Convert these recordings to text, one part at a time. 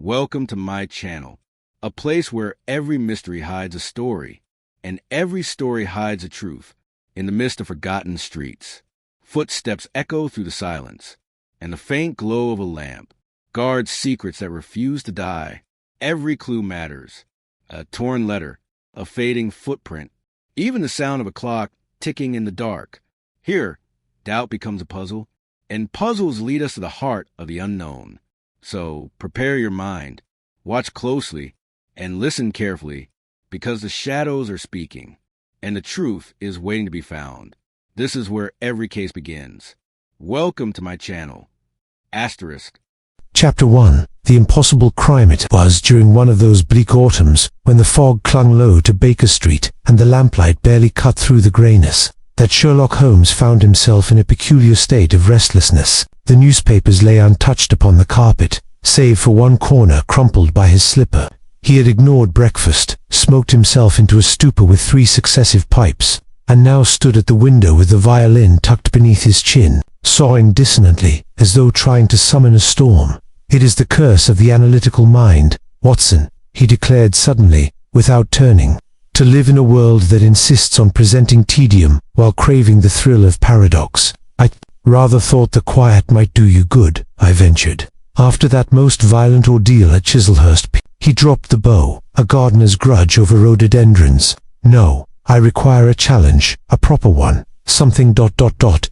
Welcome to my channel, a place where every mystery hides a story, and every story hides a truth. In the midst of forgotten streets, footsteps echo through the silence, and the faint glow of a lamp guards secrets that refuse to die. Every clue matters. A torn letter, a fading footprint, even the sound of a clock ticking in the dark. Here, doubt becomes a puzzle, and puzzles lead us to the heart of the unknown. So prepare your mind, watch closely, and listen carefully, because the shadows are speaking, and the truth is waiting to be found. This is where every case begins. Welcome to my channel. Asterisk. Chapter 1. The impossible crime. It was during one of those bleak autumns, when the fog clung low to Baker Street, and the lamplight barely cut through the greyness, that Sherlock Holmes found himself in a peculiar state of restlessness. The newspapers lay untouched upon the carpet, save for one corner crumpled by his slipper. He had ignored breakfast, smoked himself into a stupor with 3 successive pipes, and now stood at the window with the violin tucked beneath his chin, sawing dissonantly, as though trying to summon a storm. "It is the curse of the analytical mind, Watson," he declared suddenly, without turning, "to live in a world that insists on presenting tedium while craving the thrill of paradox. I rather thought the quiet might do you good," I ventured. "After that most violent ordeal at Chislehurst." He dropped the bow, a gardener's grudge over rhododendrons. "No, I require a challenge, a proper one, something ...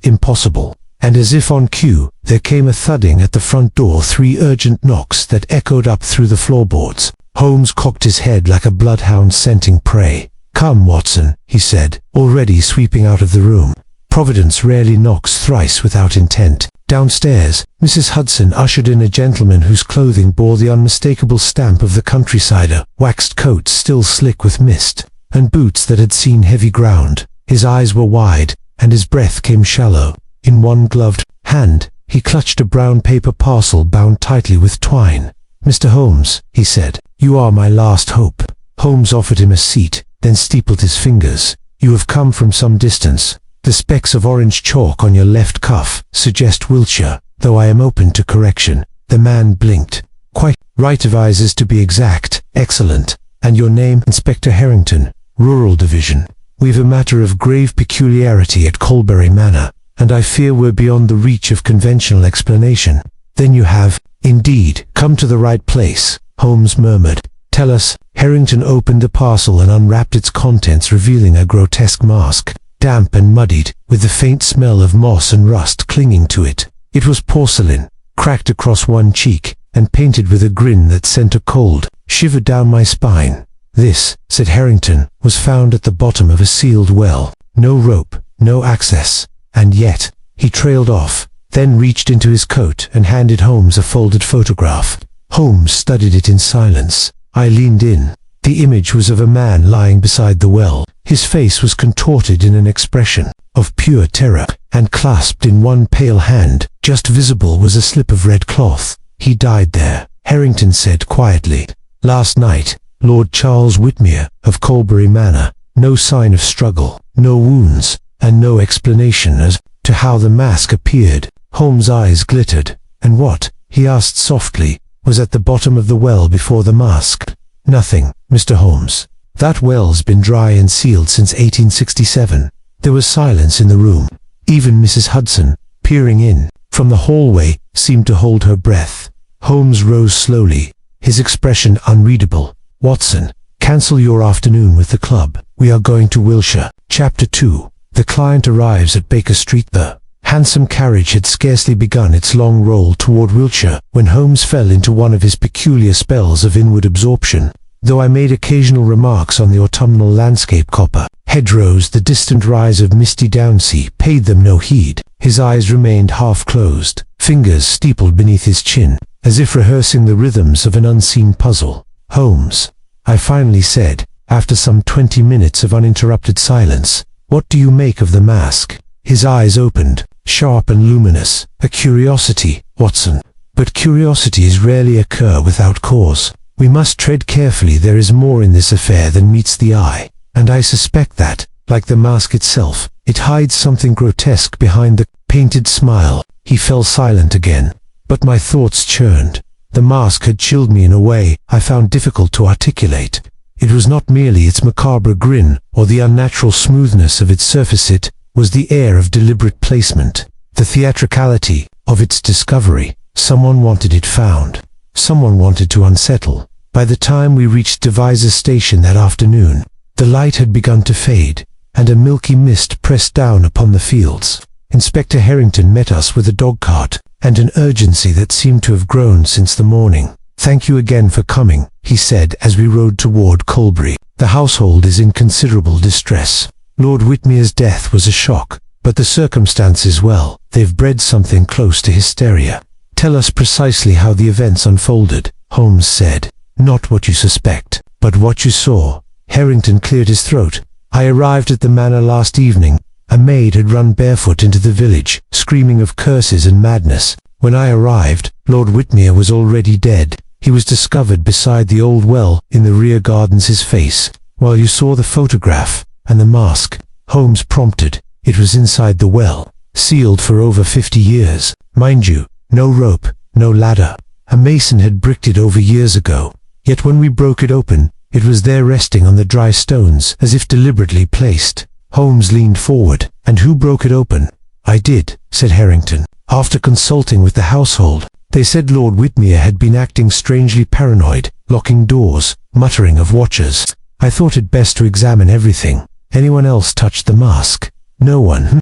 impossible." And as if on cue, there came a thudding at the front door, 3 urgent knocks that echoed up through the floorboards. Holmes cocked his head like a bloodhound scenting prey. "Come, Watson," he said, already sweeping out of the room. Providence rarely knocks thrice without intent. Downstairs, Mrs. Hudson ushered in a gentleman whose clothing bore the unmistakable stamp of the countrysider, waxed coat still slick with mist, and boots that had seen heavy ground. His eyes were wide, and his breath came shallow. In one gloved hand, he clutched a brown paper parcel bound tightly with twine. "Mr. Holmes," he said, "you are my last hope." Holmes offered him a seat, then steepled his fingers. "You have come from some distance. The specks of orange chalk on your left cuff suggest Wiltshire, though I am open to correction." The man blinked. "Quite right, advisors to be exact." "Excellent. And your name?" "Inspector Harrington, Rural Division. We've a matter of grave peculiarity at Colbury Manor, and I fear we're beyond the reach of conventional explanation." "Then you have, indeed, come to the right place," Holmes murmured. "Tell us." Harrington opened the parcel and unwrapped its contents, revealing a grotesque mask, damp and muddied, with the faint smell of moss and rust clinging to it. It was porcelain, cracked across one cheek, and painted with a grin that sent a cold shiver down my spine. "This," said Harrington, "was found at the bottom of a sealed well. No rope, no access. And yet..." He trailed off, then reached into his coat and handed Holmes a folded photograph. Holmes studied it in silence. I leaned in. The image was of a man lying beside the well. His face was contorted in an expression of pure terror, and clasped in one pale hand, just visible, was a slip of red cloth. "He died there," Harrington said quietly. "Last night. Lord Charles Whitmere, of Colbury Manor." No sign of struggle, no wounds, and no explanation as to how the mask appeared. Holmes' eyes glittered. "And what," he asked softly, "was at the bottom of the well before the mask?" "Nothing, Mr. Holmes. That well's been dry and sealed since 1867. There was silence in the room. Even Mrs. Hudson, peering in from the hallway, seemed to hold her breath. Holmes rose slowly, his expression unreadable. "Watson, cancel your afternoon with the club. We are going to Wiltshire." Chapter 2. The client arrives at Baker Street. The handsome carriage had scarcely begun its long roll toward Wiltshire when Holmes fell into one of his peculiar spells of inward absorption. Though I made occasional remarks on the autumnal landscape, copper hedgerows, the distant rise of misty Downsea, paid them no heed. His eyes remained half-closed, fingers steepled beneath his chin, as if rehearsing the rhythms of an unseen puzzle. "Holmes," I finally said, after some 20 minutes of uninterrupted silence, "what do you make of the mask?" His eyes opened, sharp and luminous. "A curiosity, Watson. But curiosities rarely occur without cause. We must tread carefully. There is more in this affair than meets the eye, and I suspect that, like the mask itself, it hides something grotesque behind the painted smile." He fell silent again, but my thoughts churned. The mask had chilled me in a way I found difficult to articulate. It was not merely its macabre grin or the unnatural smoothness of its surface, it was the air of deliberate placement, the theatricality of its discovery. Someone wanted it found. Someone wanted to unsettle. By the time we reached Devizes Station that afternoon, the light had begun to fade, and a milky mist pressed down upon the fields. Inspector Harrington met us with a dog-cart, and an urgency that seemed to have grown since the morning. "Thank you again for coming," he said as we rode toward Colbury. "The household is in considerable distress. Lord Whitmere's death was a shock, but the circumstances, well, they've bred something close to hysteria." "Tell us precisely how the events unfolded," Holmes said. "Not what you suspect, but what you saw." Harrington cleared his throat. "I arrived at the manor last evening. A maid had run barefoot into the village, screaming of curses and madness. When I arrived, Lord Whitmere was already dead. He was discovered beside the old well in the rear gardens, his face. While you saw the photograph and the mask," Holmes prompted. "It was inside the well, sealed for over 50 years. Mind you, no rope, no ladder. A mason had bricked it over years ago. Yet when we broke it open, it was there resting on the dry stones, as if deliberately placed." Holmes leaned forward. "And who broke it open?" "I did," said Harrington. "After consulting with the household, they said Lord Whitmere had been acting strangely paranoid, locking doors, muttering of watchers. I thought it best to examine everything. Anyone else touched the mask?" "No one."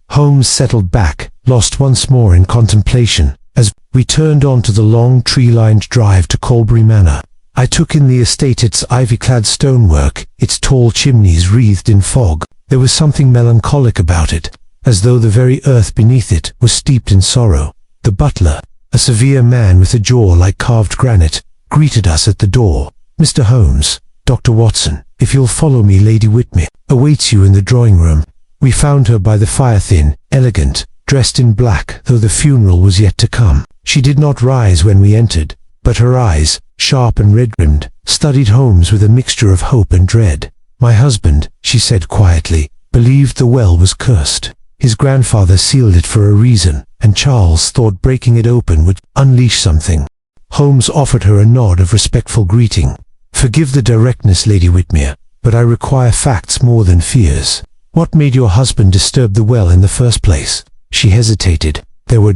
Holmes settled back, lost once more in contemplation, as we turned onto the long tree-lined drive to Colbury Manor. I took in the estate, its ivy-clad stonework, its tall chimneys wreathed in fog. There was something melancholic about it, as though the very earth beneath it was steeped in sorrow. The butler, a severe man with a jaw like carved granite, greeted us at the door. "Mr. Holmes, Dr. Watson, if you'll follow me, Lady Whitmere awaits you in the drawing-room." We found her by the fire, thin, elegant, dressed in black, though the funeral was yet to come. She did not rise when we entered, but her eyes, sharp and red-rimmed, studied Holmes with a mixture of hope and dread. "My husband," she said quietly, "believed the well was cursed. His grandfather sealed it for a reason, and Charles thought breaking it open would unleash something." Holmes offered her a nod of respectful greeting. "Forgive the directness, Lady Whitmere, but I require facts more than fears. What made your husband disturb the well in the first place?" She hesitated. "There were ...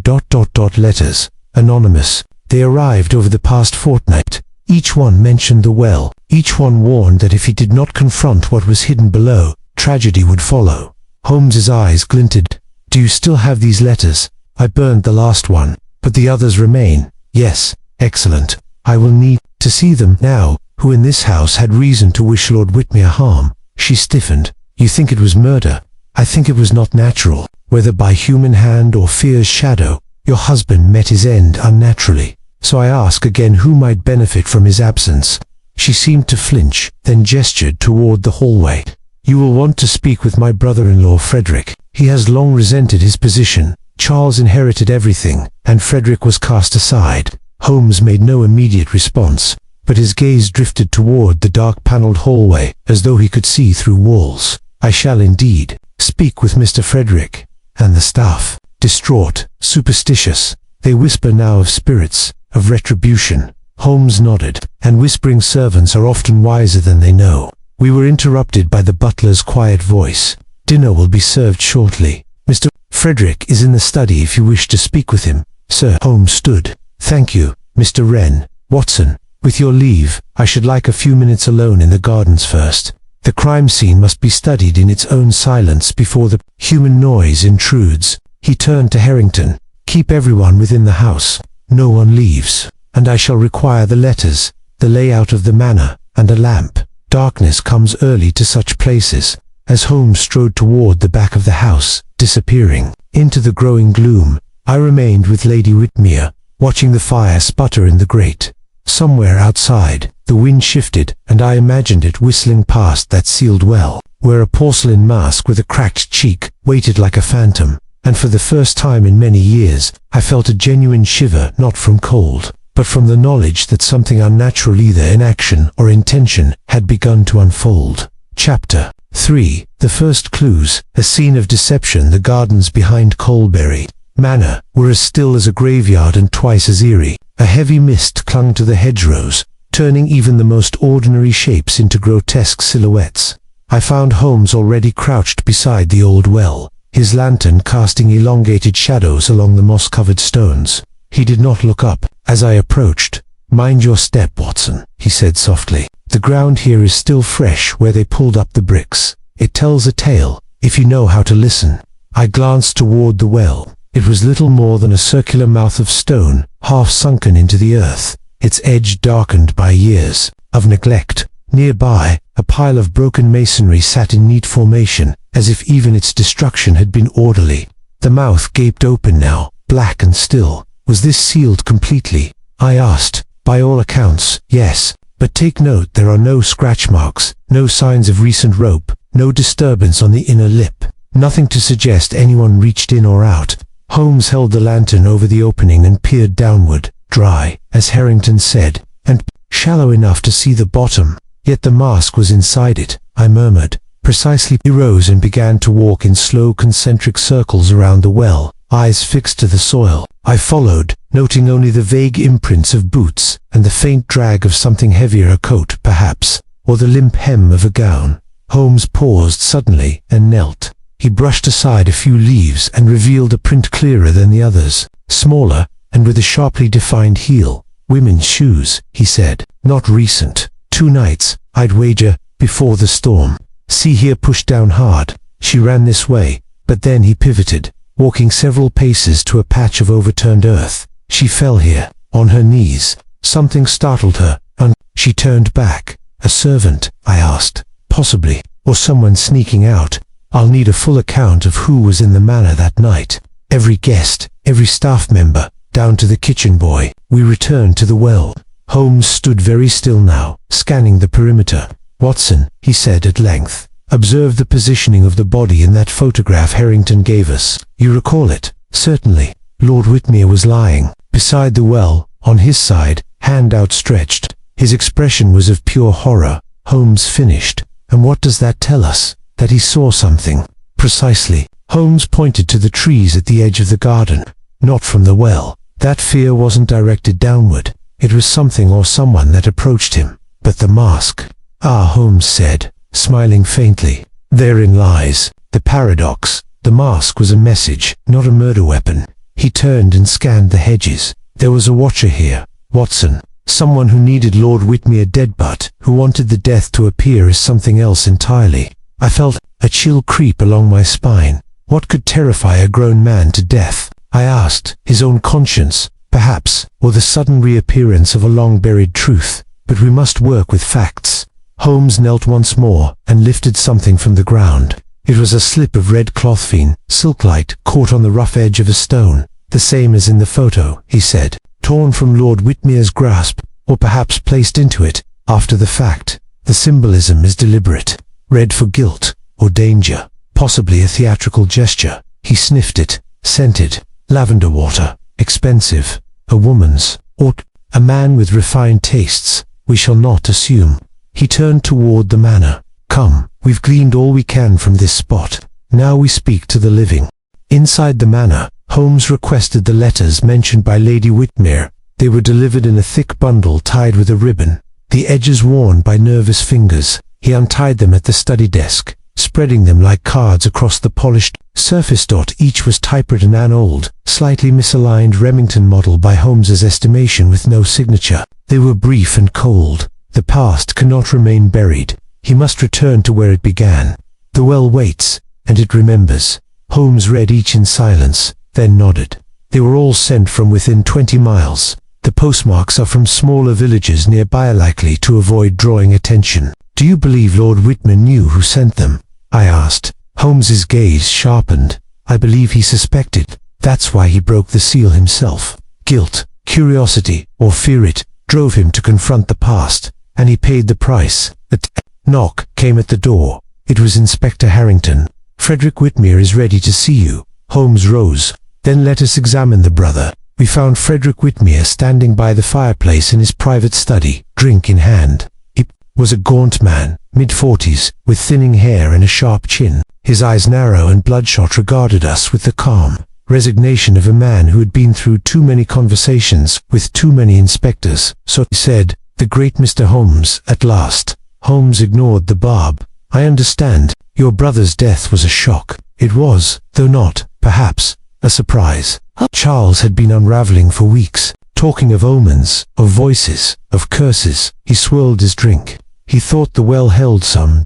letters, anonymous. They arrived over the past fortnight. Each one mentioned the well. Each one warned that if he did not confront what was hidden below, tragedy would follow." Holmes's eyes glinted. "Do you still have these letters?" "I burned the last one, but the others remain." "Yes, excellent. I will need to see them now. Who in this house had reason to wish Lord Whitmere harm?" She stiffened. "You think it was murder? I think it was not natural. Whether by human hand or fear's shadow, your husband met his end unnaturally. So I ask again, who might benefit from his absence?" She seemed to flinch, then gestured toward the hallway. "You will want to speak with my brother-in-law, Frederick. He has long resented his position. Charles inherited everything, and Frederick was cast aside." Holmes made no immediate response, but his gaze drifted toward the dark-paneled hallway, as though he could see through walls. "I shall indeed speak with Mr. Frederick and the staff." Distraught, superstitious, they whisper now of spirits, of retribution. Holmes nodded. "And whispering servants are often wiser than they know." We were interrupted by the butler's quiet voice. "Dinner will be served shortly. Mr. Frederick is in the study if you wish to speak with him." "Sir." Holmes stood. "Thank you, Mr. Wren. Watson, with your leave, I should like a few minutes alone in the gardens first. The crime scene must be studied in its own silence before the human noise intrudes." He turned to Harrington. "Keep everyone within the house. No one leaves. And I shall require the letters, the layout of the manor, and a lamp. Darkness comes early to such places." As Holmes strode toward the back of the house, disappearing into the growing gloom, I remained with Lady Whitmere, watching the fire sputter in the grate. Somewhere outside, the wind shifted, and I imagined it whistling past that sealed well, where a porcelain mask with a cracked cheek waited like a phantom. And for the first time in many years, I felt a genuine shiver, not from cold, but from the knowledge that something unnatural, either in action or intention, had begun to unfold. Chapter 3. The first clues. A scene of deception. The gardens behind Colbury Manor were as still as a graveyard and twice as eerie. A heavy mist clung to the hedgerows, turning even the most ordinary shapes into grotesque silhouettes. I found Holmes already crouched beside the old well, his lantern casting elongated shadows along the moss-covered stones. He did not look up as I approached. "Mind your step, Watson," he said softly. "The ground here is still fresh where they pulled up the bricks. It tells a tale, if you know how to listen." I glanced toward the well. It was little more than a circular mouth of stone, half sunken into the earth, its edge darkened by years of neglect. Nearby, a pile of broken masonry sat in neat formation, as if even its destruction had been orderly. The mouth gaped open now, black and still. Was this sealed completely? I asked. "By all accounts, yes. But take note there are no scratch marks, no signs of recent rope, no disturbance on the inner lip. Nothing to suggest anyone reached in or out." Holmes held the lantern over the opening and peered downward, dry, as Harrington said, and shallow enough to see the bottom. Yet the mask was inside it, I murmured. Precisely. He rose and began to walk in slow concentric circles around the well, eyes fixed to the soil. I followed, noting only the vague imprints of boots and the faint drag of something heavier, a coat, perhaps, or the limp hem of a gown. Holmes paused suddenly and knelt. He brushed aside a few leaves and revealed a print clearer than the others, smaller and with a sharply defined heel. "Women's shoes," he said. "Not recent. 2 nights, I'd wager, before the storm. See here," pushed down hard. She ran this way, but then he pivoted, walking several paces to a patch of overturned earth. "She fell here, on her knees. Something startled her, and she turned back." "A servant?" I asked. "Possibly, or someone sneaking out. I'll need a full account of who was in the manor that night. Every guest, every staff member, down to the kitchen boy." We returned to the well. Holmes stood very still now, scanning the perimeter. "Watson," he said at length, "observe the positioning of the body in that photograph Harrington gave us. You recall it?" "Certainly." Lord Whitmere was lying beside the well, on his side, hand outstretched. His expression was of pure horror. Holmes finished. "And what does that tell us?" "That he saw something." "Precisely." Holmes pointed to the trees at the edge of the garden. "Not from the well. That fear wasn't directed downward. It was something or someone that approached him. But the mask." "Ah," Holmes said, smiling faintly. "Therein lies the paradox. The mask was a message, not a murder weapon." He turned and scanned the hedges. "There was a watcher here, Watson. Someone who needed Lord Whitmere dead, but who wanted the death to appear as something else entirely." I felt a chill creep along my spine. What could terrify a grown man to death? I asked. His own conscience, perhaps, or the sudden reappearance of a long-buried truth. But we must work with facts. Holmes knelt once more and lifted something from the ground. It was a slip of red clothfine, silk-like, caught on the rough edge of a stone. "The same as in the photo," he said. "Torn from Lord Whitmere's grasp, or perhaps placed into it after the fact. The symbolism is deliberate. Red for guilt or danger, possibly a theatrical gesture." He sniffed it, scented. "Lavender water, expensive. A woman's, or a man with refined tastes. We shall not assume." He turned toward the manor. "Come, we've gleaned all we can from this spot. Now we speak to the living." Inside the manor, Holmes requested the letters mentioned by Lady Whitmere. They were delivered in a thick bundle tied with a ribbon, the edges worn by nervous fingers. He untied them at the study desk, spreading them like cards across the polished surface. Each was typewritten, an old, slightly misaligned Remington model by Holmes's estimation, with no signature. They were brief and cold. "The past cannot remain buried. He must return to where it began. The well waits, and it remembers." Holmes read each in silence, then nodded. "They were all sent from within 20 miles. The postmarks are from smaller villages nearby, likely to avoid drawing attention." "Do you believe Lord Whitmere knew who sent them?" I asked. Holmes's gaze sharpened. "I believe he suspected. That's why he broke the seal himself. Guilt, curiosity, or fear it, drove him to confront the past, and he paid the price." A knock came at the door. It was Inspector Harrington. "Frederick Whitmere is ready to see you." Holmes rose. "Then let us examine the brother." We found Frederick Whitmere standing by the fireplace in his private study, drink in hand. He was a gaunt man, mid-40s, with thinning hair and a sharp chin. His eyes, narrow and bloodshot, regarded us with the calm, resignation of a man who had been through too many conversations with too many inspectors. So he said, "The great Mr. Holmes, at last." Holmes ignored the barb. "I understand. Your brother's death was a shock." It was, though not, perhaps, a surprise. Charles had been unraveling for weeks, talking of omens, of voices, of curses. He swirled his drink. He thought the well held some ...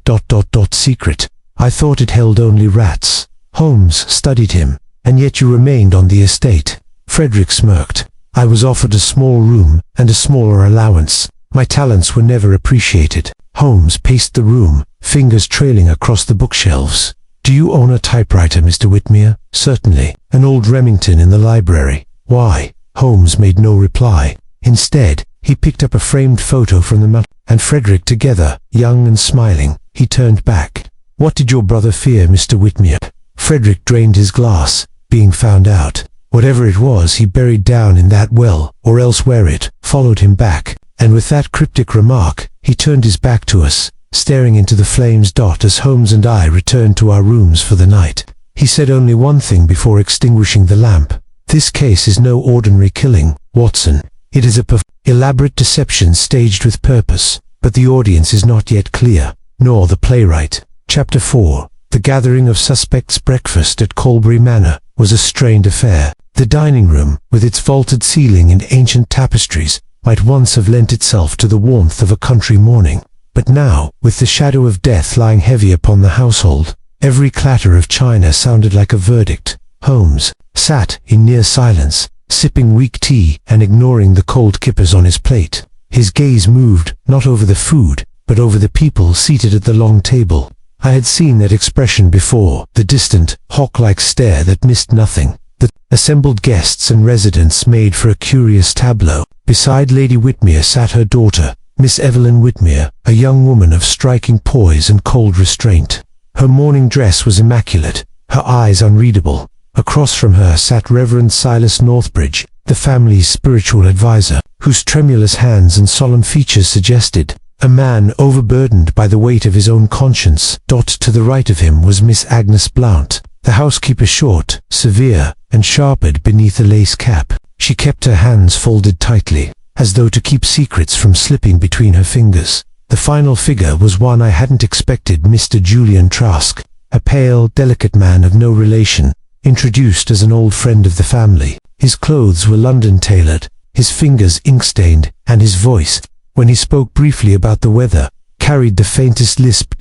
secret. I thought it held only rats. Holmes studied him. "And yet you remained on the estate." Frederick smirked. "I was offered a small room and a smaller allowance. My talents were never appreciated." Holmes paced the room, fingers trailing across the bookshelves. "Do you own a typewriter, Mr. Whitmere?" "Certainly. An old Remington in the library." "Why?" Holmes made no reply. Instead, he picked up a framed photo from the mantel, and Frederick together, young and smiling. He turned back. "What did your brother fear, Mr. Whitmere?" Frederick drained his glass. "Being found out. Whatever it was he buried down in that well, or else where it followed him back." And with that cryptic remark, he turned his back to us, staring into the flames. As Holmes and I returned to our rooms for the night, he said only one thing before extinguishing the lamp. "This case is no ordinary killing, Watson. It is a elaborate deception staged with purpose, but the audience is not yet clear, nor the playwright." Chapter 4. The gathering of suspects. Breakfast at Colbury Manor was a strained affair. The dining room, with its vaulted ceiling and ancient tapestries, might once have lent itself to the warmth of a country morning. But now, with the shadow of death lying heavy upon the household, every clatter of china sounded like a verdict. Holmes sat in near silence, sipping weak tea and ignoring the cold kippers on his plate. His gaze moved, not over the food, but over the people seated at the long table. I had seen that expression before, the distant, hawk-like stare that missed nothing. The assembled guests and residents made for a curious tableau. Beside Lady Whitmere sat her daughter, Miss Evelyn Whitmere, a young woman of striking poise and cold restraint. Her morning dress was immaculate, her eyes unreadable. Across from her sat Reverend Silas Northbridge, the family's spiritual advisor, whose tremulous hands and solemn features suggested a man overburdened by the weight of his own conscience. To the right of him was Miss Agnes Blount, the housekeeper, short, severe, and sharpened beneath a lace cap. She kept her hands folded tightly, as though to keep secrets from slipping between her fingers. The final figure was one I hadn't expected, Mr. Julian Trask, a pale, delicate man of no relation, introduced as an old friend of the family. His clothes were London-tailored, his fingers ink-stained, and his voice, when he spoke briefly about the weather, carried the faintest lisp.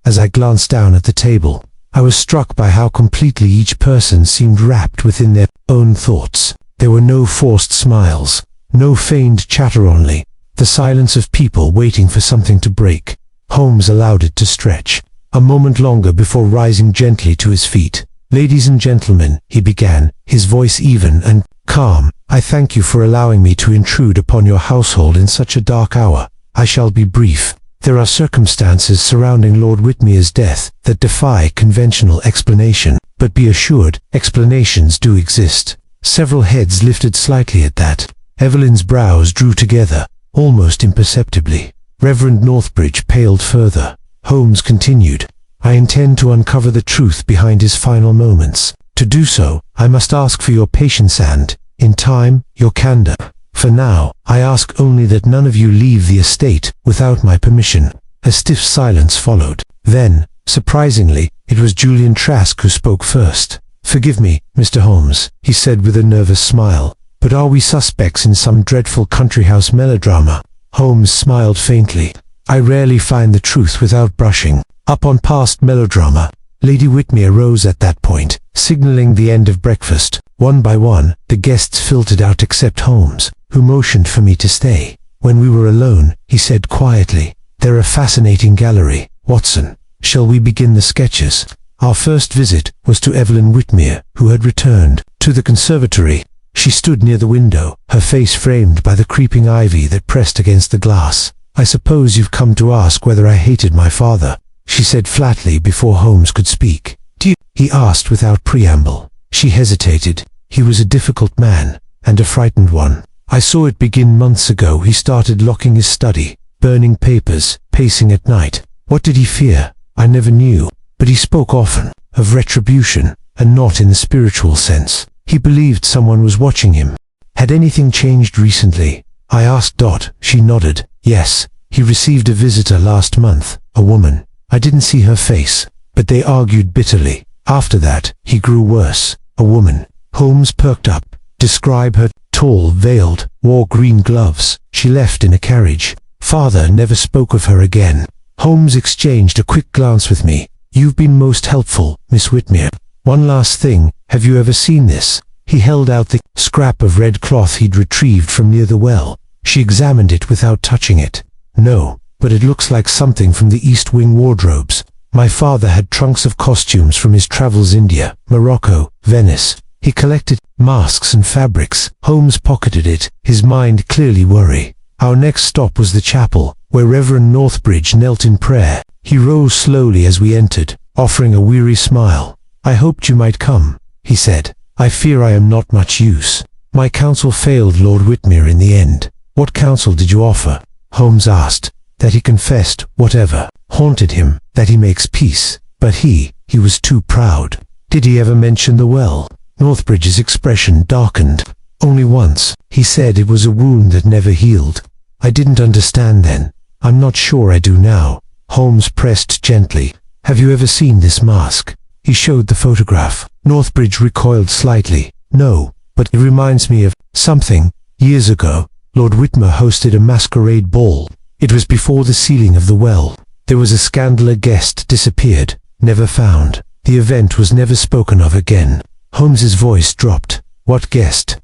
As I glanced down at the table, I was struck by how completely each person seemed wrapped within their own thoughts. There were no forced smiles, no feigned chatter, only the silence of people waiting for something to break. Holmes allowed it to stretch a moment longer before rising gently to his feet. "Ladies and gentlemen," he began, his voice even and calm, "I thank you for allowing me to intrude upon your household in such a dark hour. I shall be brief. There are circumstances surrounding Lord Whitmere's death that defy conventional explanation, but be assured, explanations do exist." Several heads lifted slightly at that. Evelyn's brows drew together, almost imperceptibly. Reverend Northbridge paled further. Holmes continued, "I intend to uncover the truth behind his final moments. To do so, I must ask for your patience and, in time, your candor. For now, I ask only that none of you leave the estate without my permission." A stiff silence followed. Then, surprisingly, it was Julian Trask who spoke first. "Forgive me, Mr. Holmes," he said with a nervous smile, "but are we suspects in some dreadful country house melodrama?" Holmes smiled faintly. "I rarely find the truth without brushing up on past melodrama." Lady Whitmere rose at that point, signaling the end of breakfast. One by one, the guests filtered out except Holmes, who motioned for me to stay. When we were alone, he said quietly, "They're a fascinating gallery, Watson. Shall we begin the sketches?" Our first visit was to Evelyn Whitmere, who had returned to the conservatory. She stood near the window, her face framed by the creeping ivy that pressed against the glass. "I suppose you've come to ask whether I hated my father," she said flatly before Holmes could speak. "Do you?" he asked without preamble. She hesitated. He was a difficult man, and a frightened one. "I saw it begin months ago. He started locking his study, burning papers, pacing at night. What did he fear? I never knew. But he spoke often of retribution, and not in the spiritual sense. He believed someone was watching him. Had anything changed recently? I asked Dot. She nodded. Yes, he received a visitor last month, a woman. I didn't see her face, but they argued bitterly. After that, he grew worse. A woman. Holmes perked up. Describe her. Tall, veiled, wore green gloves. She left in a carriage. Father never spoke of her again. Holmes exchanged a quick glance with me. You've been most helpful, Miss Whitmere. One last thing, have you ever seen this? He held out the scrap of red cloth he'd retrieved from near the well. She examined it without touching it. No, but it looks like something from the East Wing wardrobes. My father had trunks of costumes from his travels India, Morocco, Venice. He collected masks and fabrics. Holmes pocketed it, his mind clearly worry. Our next stop was the chapel, where Reverend Northbridge knelt in prayer. He rose slowly as we entered, offering a weary smile. I hoped you might come, he said. I fear I am not much use. My counsel failed Lord Whitmere in the end. What counsel did you offer? Holmes asked. That he confessed whatever haunted him, that he makes peace. But he was too proud. Did he ever mention the well? Northbridge's expression darkened. Only once. He said it was a wound that never healed. I didn't understand then. I'm not sure I do now. Holmes pressed gently. Have you ever seen this mask? He showed the photograph. Northbridge recoiled slightly. No, but it reminds me of something. Years ago, Lord Whitmere hosted a masquerade ball. It was before the sealing of the well. There was a scandal. A guest disappeared, never found. The event was never spoken of again. Holmes's voice dropped. What guest?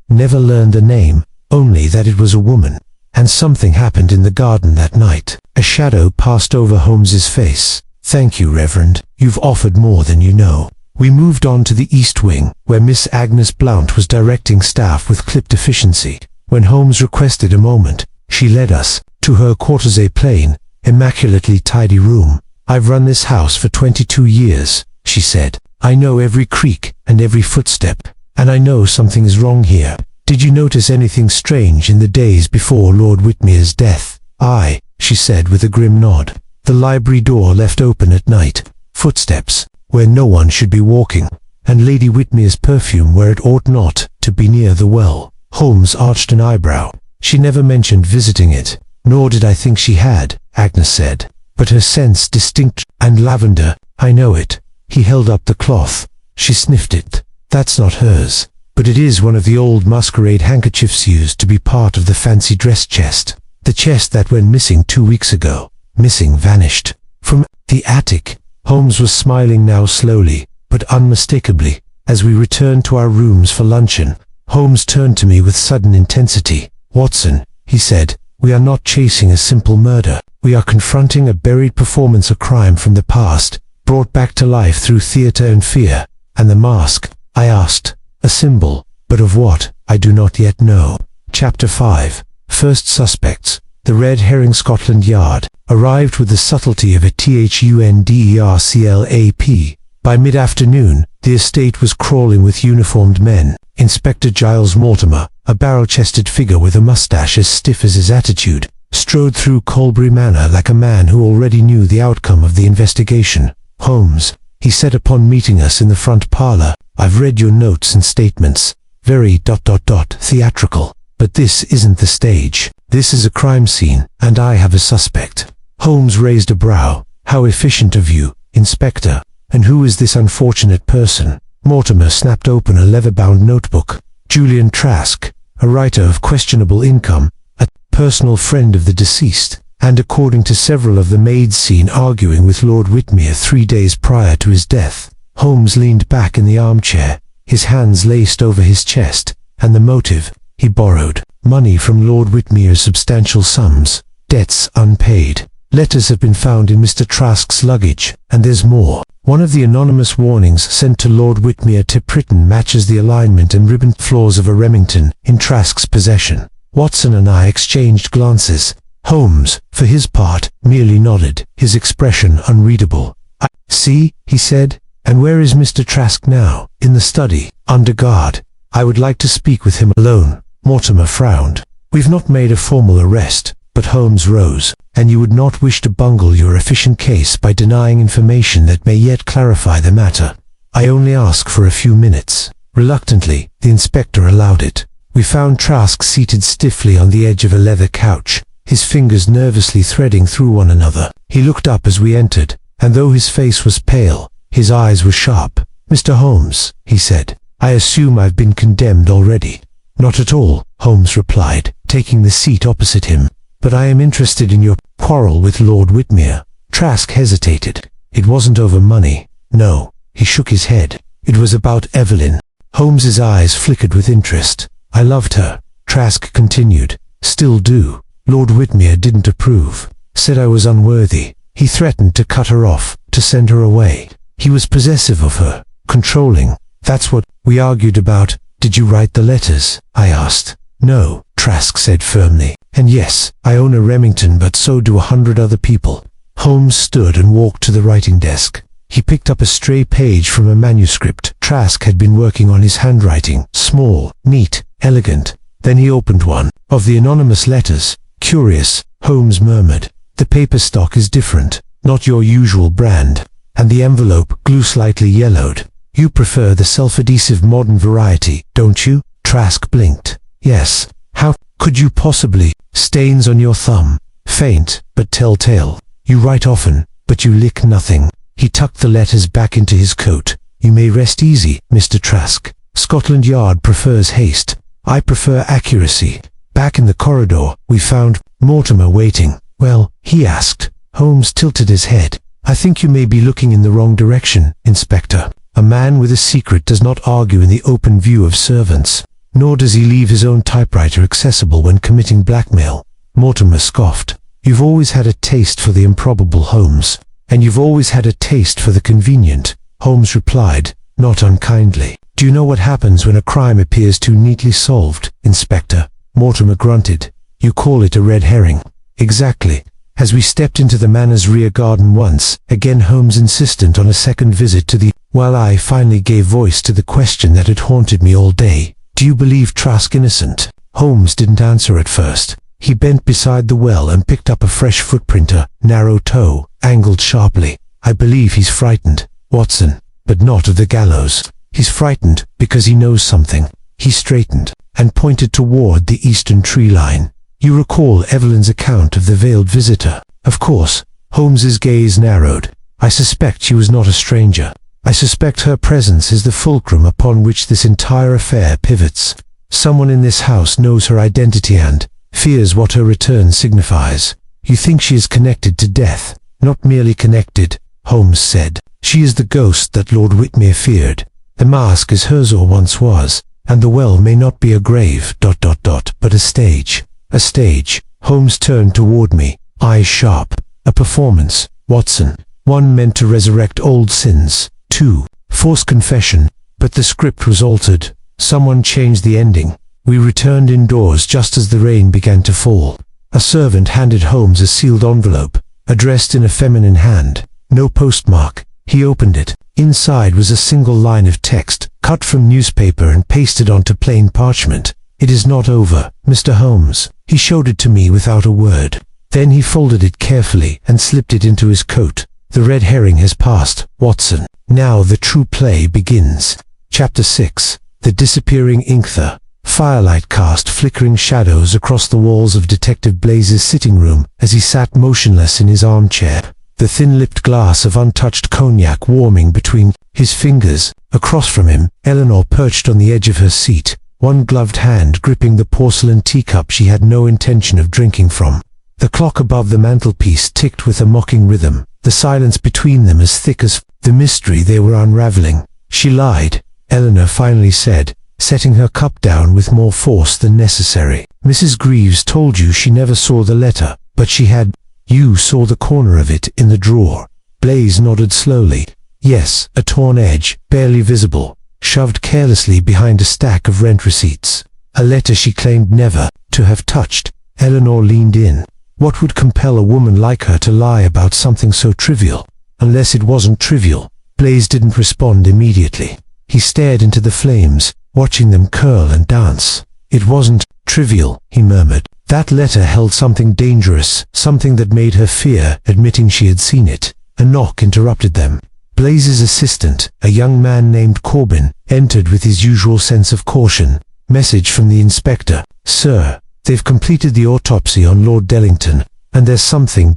Never learned the name, only that it was a woman. And something happened in the garden that night. A shadow passed over Holmes's face. Thank you, Reverend. You've offered more than you know. We moved on to the East Wing, where Miss Agnes Blount was directing staff with clipped efficiency. When Holmes requested a moment, she led us to her quarters, a plain, immaculately tidy room. I've run this house for 22 years, she said. I know every creak and every footstep, and I know something is wrong here. Did you notice anything strange in the days before Lord Whitmere's death? Aye, she said with a grim nod. The library door left open at night. Footsteps, where no one should be walking, and Lady Whitmere's perfume where it ought not to be near the well. Holmes arched an eyebrow. She never mentioned visiting it, nor did I think she had, Agnes said. But her scent's distinct, and lavender, I know it. He held up the cloth. She sniffed it. That's not hers, but it is one of the old masquerade handkerchiefs used to be part of the fancy dress chest. The chest that went missing 2 weeks ago. Missing, vanished. From the attic. Holmes was smiling now slowly, but unmistakably. As we returned to our rooms for luncheon, Holmes turned to me with sudden intensity. Watson, he said, we are not chasing a simple murder. We are confronting a buried performance, a crime from the past, brought back to life through theater and fear. And the mask? I asked. A symbol, but of what, I do not yet know. Chapter 5. First suspects. The Red Herring. Scotland Yard arrived with the subtlety of a THUNDERCLAP. By mid-afternoon, the estate was crawling with uniformed men. Inspector Giles Mortimer, a barrel-chested figure with a mustache as stiff as his attitude, strode through Colbury Manor like a man who already knew the outcome of the investigation. Holmes, he said upon meeting us in the front parlor, I've read your notes and statements. Very ... theatrical. But this isn't the stage. This is a crime scene, and I have a suspect. Holmes raised a brow. How efficient of you, Inspector. And who is this unfortunate person? Mortimer snapped open a leather-bound notebook. Julian Trask, a writer of questionable income, a personal friend of the deceased, and according to several of the maids seen arguing with Lord Whitmere 3 days prior to his death. Holmes leaned back in the armchair, his hands laced over his chest. And the motive? He borrowed money from Lord Whitmere's substantial sums, debts unpaid. Letters have been found in Mr. Trask's luggage, and there's more. One of the anonymous warnings sent to Lord Whitmere to Pritton matches the alignment and ribboned flaws of a Remington in Trask's possession. Watson and I exchanged glances. Holmes, for his part, merely nodded, his expression unreadable. I see, he said. And where is Mr. Trask now? In the study, under guard. I would like to speak with him alone. Mortimer frowned. We've not made a formal arrest, but Holmes rose. And you would not wish to bungle your efficient case by denying information that may yet clarify the matter. I only ask for a few minutes. Reluctantly, the inspector allowed it. We found Trask seated stiffly on the edge of a leather couch, his fingers nervously threading through one another. He looked up as we entered, and though his face was pale, his eyes were sharp. "Mr. Holmes," he said, "I assume I've been condemned already." "Not at all," Holmes replied, taking the seat opposite him. "But I am interested in your quarrel with Lord Whitmere." Trask hesitated. "It wasn't over money." "No." He shook his head. "It was about Evelyn." Holmes's eyes flickered with interest. "I loved her," Trask continued. "Still do. Lord Whitmere didn't approve. Said I was unworthy. He threatened to cut her off, to send her away. He was possessive of her, controlling. That's what we argued about." "Did you write the letters?" I asked. "No," Trask said firmly. "And yes, I own a Remington, but so do 100 other people." Holmes stood and walked to the writing desk. He picked up a stray page from a manuscript. Trask had been working on his handwriting, small, neat, elegant. Then he opened one of the anonymous letters. "Curious," Holmes murmured. "The paper stock is different, not your usual brand, and the envelope glue slightly yellowed. You prefer the self-adhesive modern variety, don't you?" Trask blinked. "Yes. How could you possibly? Stains on your thumb. Faint, but telltale. You write often, but you lick nothing." He tucked the letters back into his coat. "You may rest easy, Mr. Trask. Scotland Yard prefers haste. I prefer accuracy." Back in the corridor, we found Mortimer waiting. "Well?" he asked. Holmes tilted his head. "I think you may be looking in the wrong direction, Inspector. A man with a secret does not argue in the open view of servants, nor does he leave his own typewriter accessible when committing blackmail." Mortimer scoffed. "You've always had a taste for the improbable, Holmes. And you've always had a taste for the convenient," Holmes replied, not unkindly. "Do you know what happens when a crime appears too neatly solved, Inspector?" Mortimer grunted. "You call it a red herring." "Exactly." As we stepped into the manor's rear garden once, again Holmes insistent on a second visit to the while I finally gave voice to the question that had haunted me all day. "Do you believe Trask innocent?" Holmes didn't answer at first. He bent beside the well and picked up a fresh footprint, a narrow toe, angled sharply. "I believe he's frightened, Watson, but not of the gallows. He's frightened because he knows something." He straightened and pointed toward the eastern tree line. "You recall Evelyn's account of the veiled visitor?" "Of course." Holmes's gaze narrowed. "I suspect she was not a stranger. I suspect her presence is the fulcrum upon which this entire affair pivots. Someone in this house knows her identity and fears what her return signifies. You think she is connected to death?" "Not merely connected," Holmes said. "She is the ghost that Lord Whitmere feared. The mask is hers or once was, and the well may not be a grave, but a stage." "A stage." Holmes turned toward me, eyes sharp. "A performance, Watson. One meant to resurrect old sins. 2. Force confession. But the script was altered. Someone changed the ending." We returned indoors just as the rain began to fall. A servant handed Holmes a sealed envelope, addressed in a feminine hand. No postmark. He opened it. Inside was a single line of text, cut from newspaper and pasted onto plain parchment. "It is not over, Mr. Holmes." He showed it to me without a word. Then he folded it carefully and slipped it into his coat. "The red herring has passed, Watson. Now the true play begins." Chapter 6. The Disappearing Inkster. Firelight cast flickering shadows across the walls of Detective Blaze's sitting room as he sat motionless in his armchair, the thin-lipped glass of untouched cognac warming between his fingers. Across from him, Eleanor perched on the edge of her seat, one gloved hand gripping the porcelain teacup she had no intention of drinking from. The clock above the mantelpiece ticked with a mocking rhythm, the silence between them as thick as the mystery they were unraveling. "She lied," Eleanor finally said, setting her cup down with more force than necessary. "Mrs. Greaves told you she never saw the letter, but she had. You saw the corner of it in the drawer." Blaze nodded slowly. "Yes, a torn edge, barely visible, shoved carelessly behind a stack of rent receipts. A letter she claimed never to have touched." Eleanor leaned in. What would compel a woman like her to lie about something so trivial? Unless it wasn't trivial. Blaze didn't respond immediately. He stared into the flames, watching them curl and dance. "It wasn't trivial," he murmured. "That letter held something dangerous, something that made her fear admitting she had seen it." A knock interrupted them. Blaze's assistant, a young man named Corbin, entered with his usual sense of caution. Message from the inspector. Sir, they've completed the autopsy on Lord Dellington, and there's something ...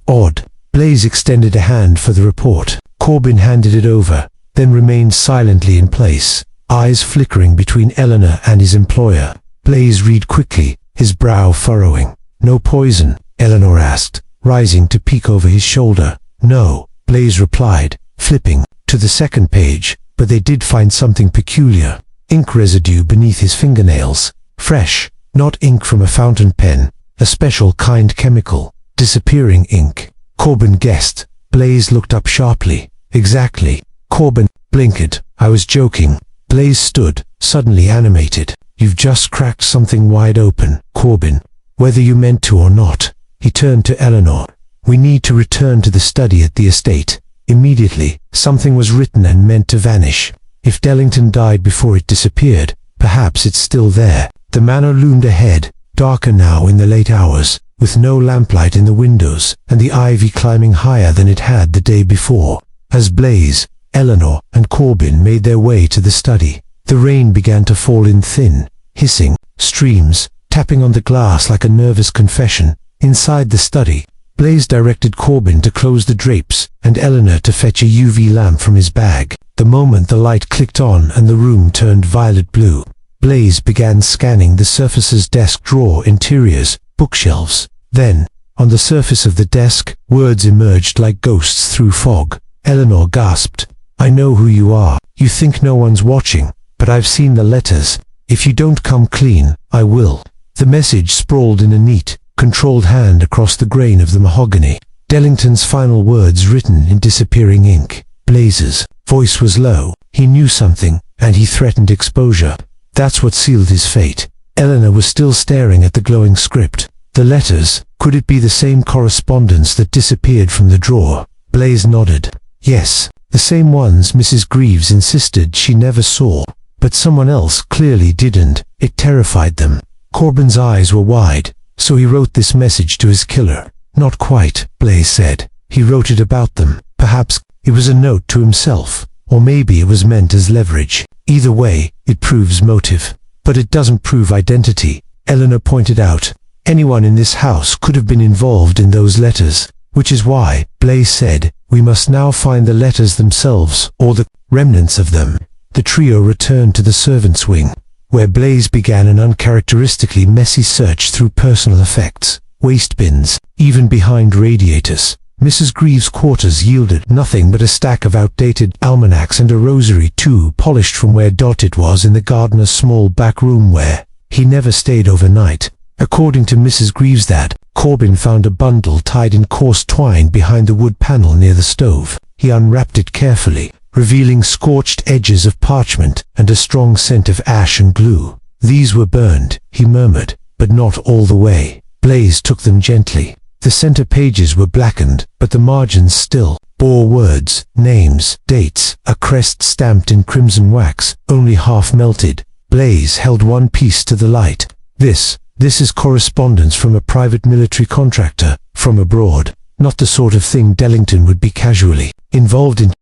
odd. Blaze extended a hand for the report. Corbin handed it over, then remained silently in place, eyes flickering between Eleanor and his employer. Blaze read quickly, his brow furrowing. No poison? Eleanor asked, rising to peek over his shoulder. No, Blaze replied, flipping to the second page, but they did find something peculiar. Ink residue beneath his fingernails. Fresh, not ink from a fountain pen, a special kind chemical. Disappearing ink. Corbin guessed. Blaze looked up sharply. Exactly. Corbin blinked. I was joking. Blaze stood, suddenly animated. You've just cracked something wide open, Corbin. Whether you meant to or not. He turned to Eleanor. We need to return to the study at the estate. Immediately. Something was written and meant to vanish. If Dellington died before it disappeared, perhaps it's still there. The manor loomed ahead, darker now in the late hours, with no lamplight in the windows, and the ivy climbing higher than it had the day before. As Blaze, Eleanor, and Corbin made their way to the study, the rain began to fall in thin, hissing streams, tapping on the glass like a nervous confession. Inside the study, Blaze directed Corbin to close the drapes, and Eleanor to fetch a UV lamp from his bag. The moment the light clicked on and the room turned violet blue, Blaze began scanning the surface's desk drawer interiors, bookshelves. Then, on the surface of the desk, words emerged like ghosts through fog. Eleanor gasped. I know who you are. You think no one's watching, but I've seen the letters. If you don't come clean, I will. The message sprawled in a neat, controlled hand across the grain of the mahogany. Dellington's final words written in disappearing ink. Blaze's voice was low. He knew something, and he threatened exposure. That's what sealed his fate. Eleanor was still staring at the glowing script. The letters, could it be the same correspondence that disappeared from the drawer? Blaze nodded. Yes, the same ones Mrs. Greaves insisted she never saw. But someone else clearly didn't. It terrified them. Corbin's eyes were wide, so he wrote this message to his killer. Not quite, Blaze said. He wrote it about them. Perhaps it was a note to himself, or maybe it was meant as leverage. Either way, it proves motive. But it doesn't prove identity, Eleanor pointed out. Anyone in this house could have been involved in those letters, which is why, Blaze said, we must now find the letters themselves, or the remnants of them. The trio returned to the servants' wing, where Blaze began an uncharacteristically messy search through personal effects, waste bins, even behind radiators. Mrs. Greaves' quarters yielded nothing but a stack of outdated almanacs and a rosary too polished from where it was in the gardener's small back room where he never stayed overnight. According to Mrs. Greaves' dad, Corbin found a bundle tied in coarse twine behind the wood panel near the stove. He unwrapped it carefully, revealing scorched edges of parchment and a strong scent of ash and glue. These were burned, he murmured, but not all the way. Blaze took them gently. The center pages were blackened, but the margins still bore words, names, dates, a crest stamped in crimson wax, only half melted. Blaze held one piece to the light. This is correspondence from a private military contractor, from abroad. Not the sort of thing Dellington would be casually involved in.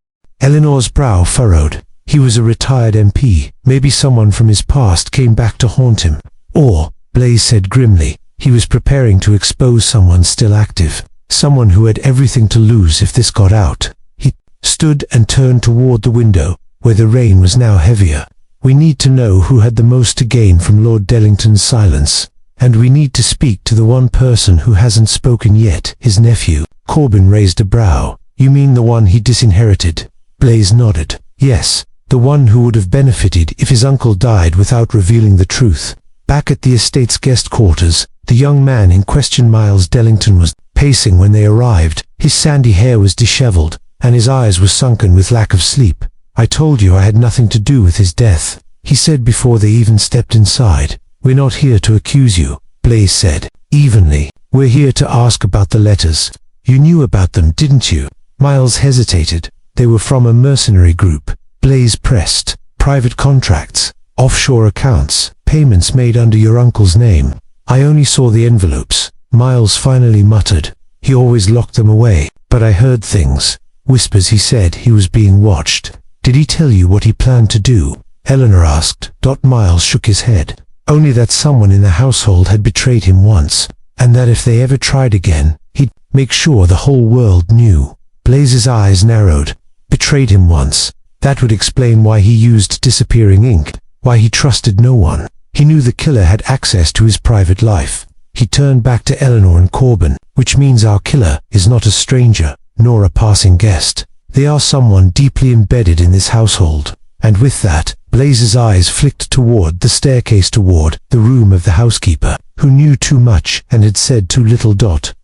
Eleanor's brow furrowed. He was a retired MP. Maybe someone from his past came back to haunt him. Or, Blaze said grimly, he was preparing to expose someone still active. Someone who had everything to lose if this got out. He stood and turned toward the window, where the rain was now heavier. We need to know who had the most to gain from Lord Dellington's silence. And we need to speak to the one person who hasn't spoken yet, his nephew. Corbin raised a brow. You mean the one he disinherited? Blaze nodded. Yes, the one who would have benefited if his uncle died without revealing the truth. Back at the estate's guest quarters, the young man in question, Miles Dellington, was pacing when they arrived. His sandy hair was disheveled, and his eyes were sunken with lack of sleep. I told you I had nothing to do with his death, he said before they even stepped inside. We're not here to accuse you, Blaze said, evenly. We're here to ask about the letters. You knew about them, didn't you? Miles hesitated. They were from a mercenary group. Blaze pressed. Private contracts, offshore accounts, payments made under your uncle's name. I only saw the envelopes, Miles finally muttered. He always locked them away, but I heard things. Whispers he said he was being watched. Did he tell you what he planned to do? Eleanor asked. Miles shook his head. Only that someone in the household had betrayed him once, and that if they ever tried again, he'd make sure the whole world knew. Blaze's eyes narrowed. Betrayed him once. That would explain why he used disappearing ink, why he trusted no one. He knew the killer had access to his private life. He turned back to Eleanor and Corbin, which means our killer is not a stranger, nor a passing guest. They are someone deeply embedded in this household. And with that, Blaze's eyes flicked toward the staircase toward the room of the housekeeper, who knew too much and had said too little.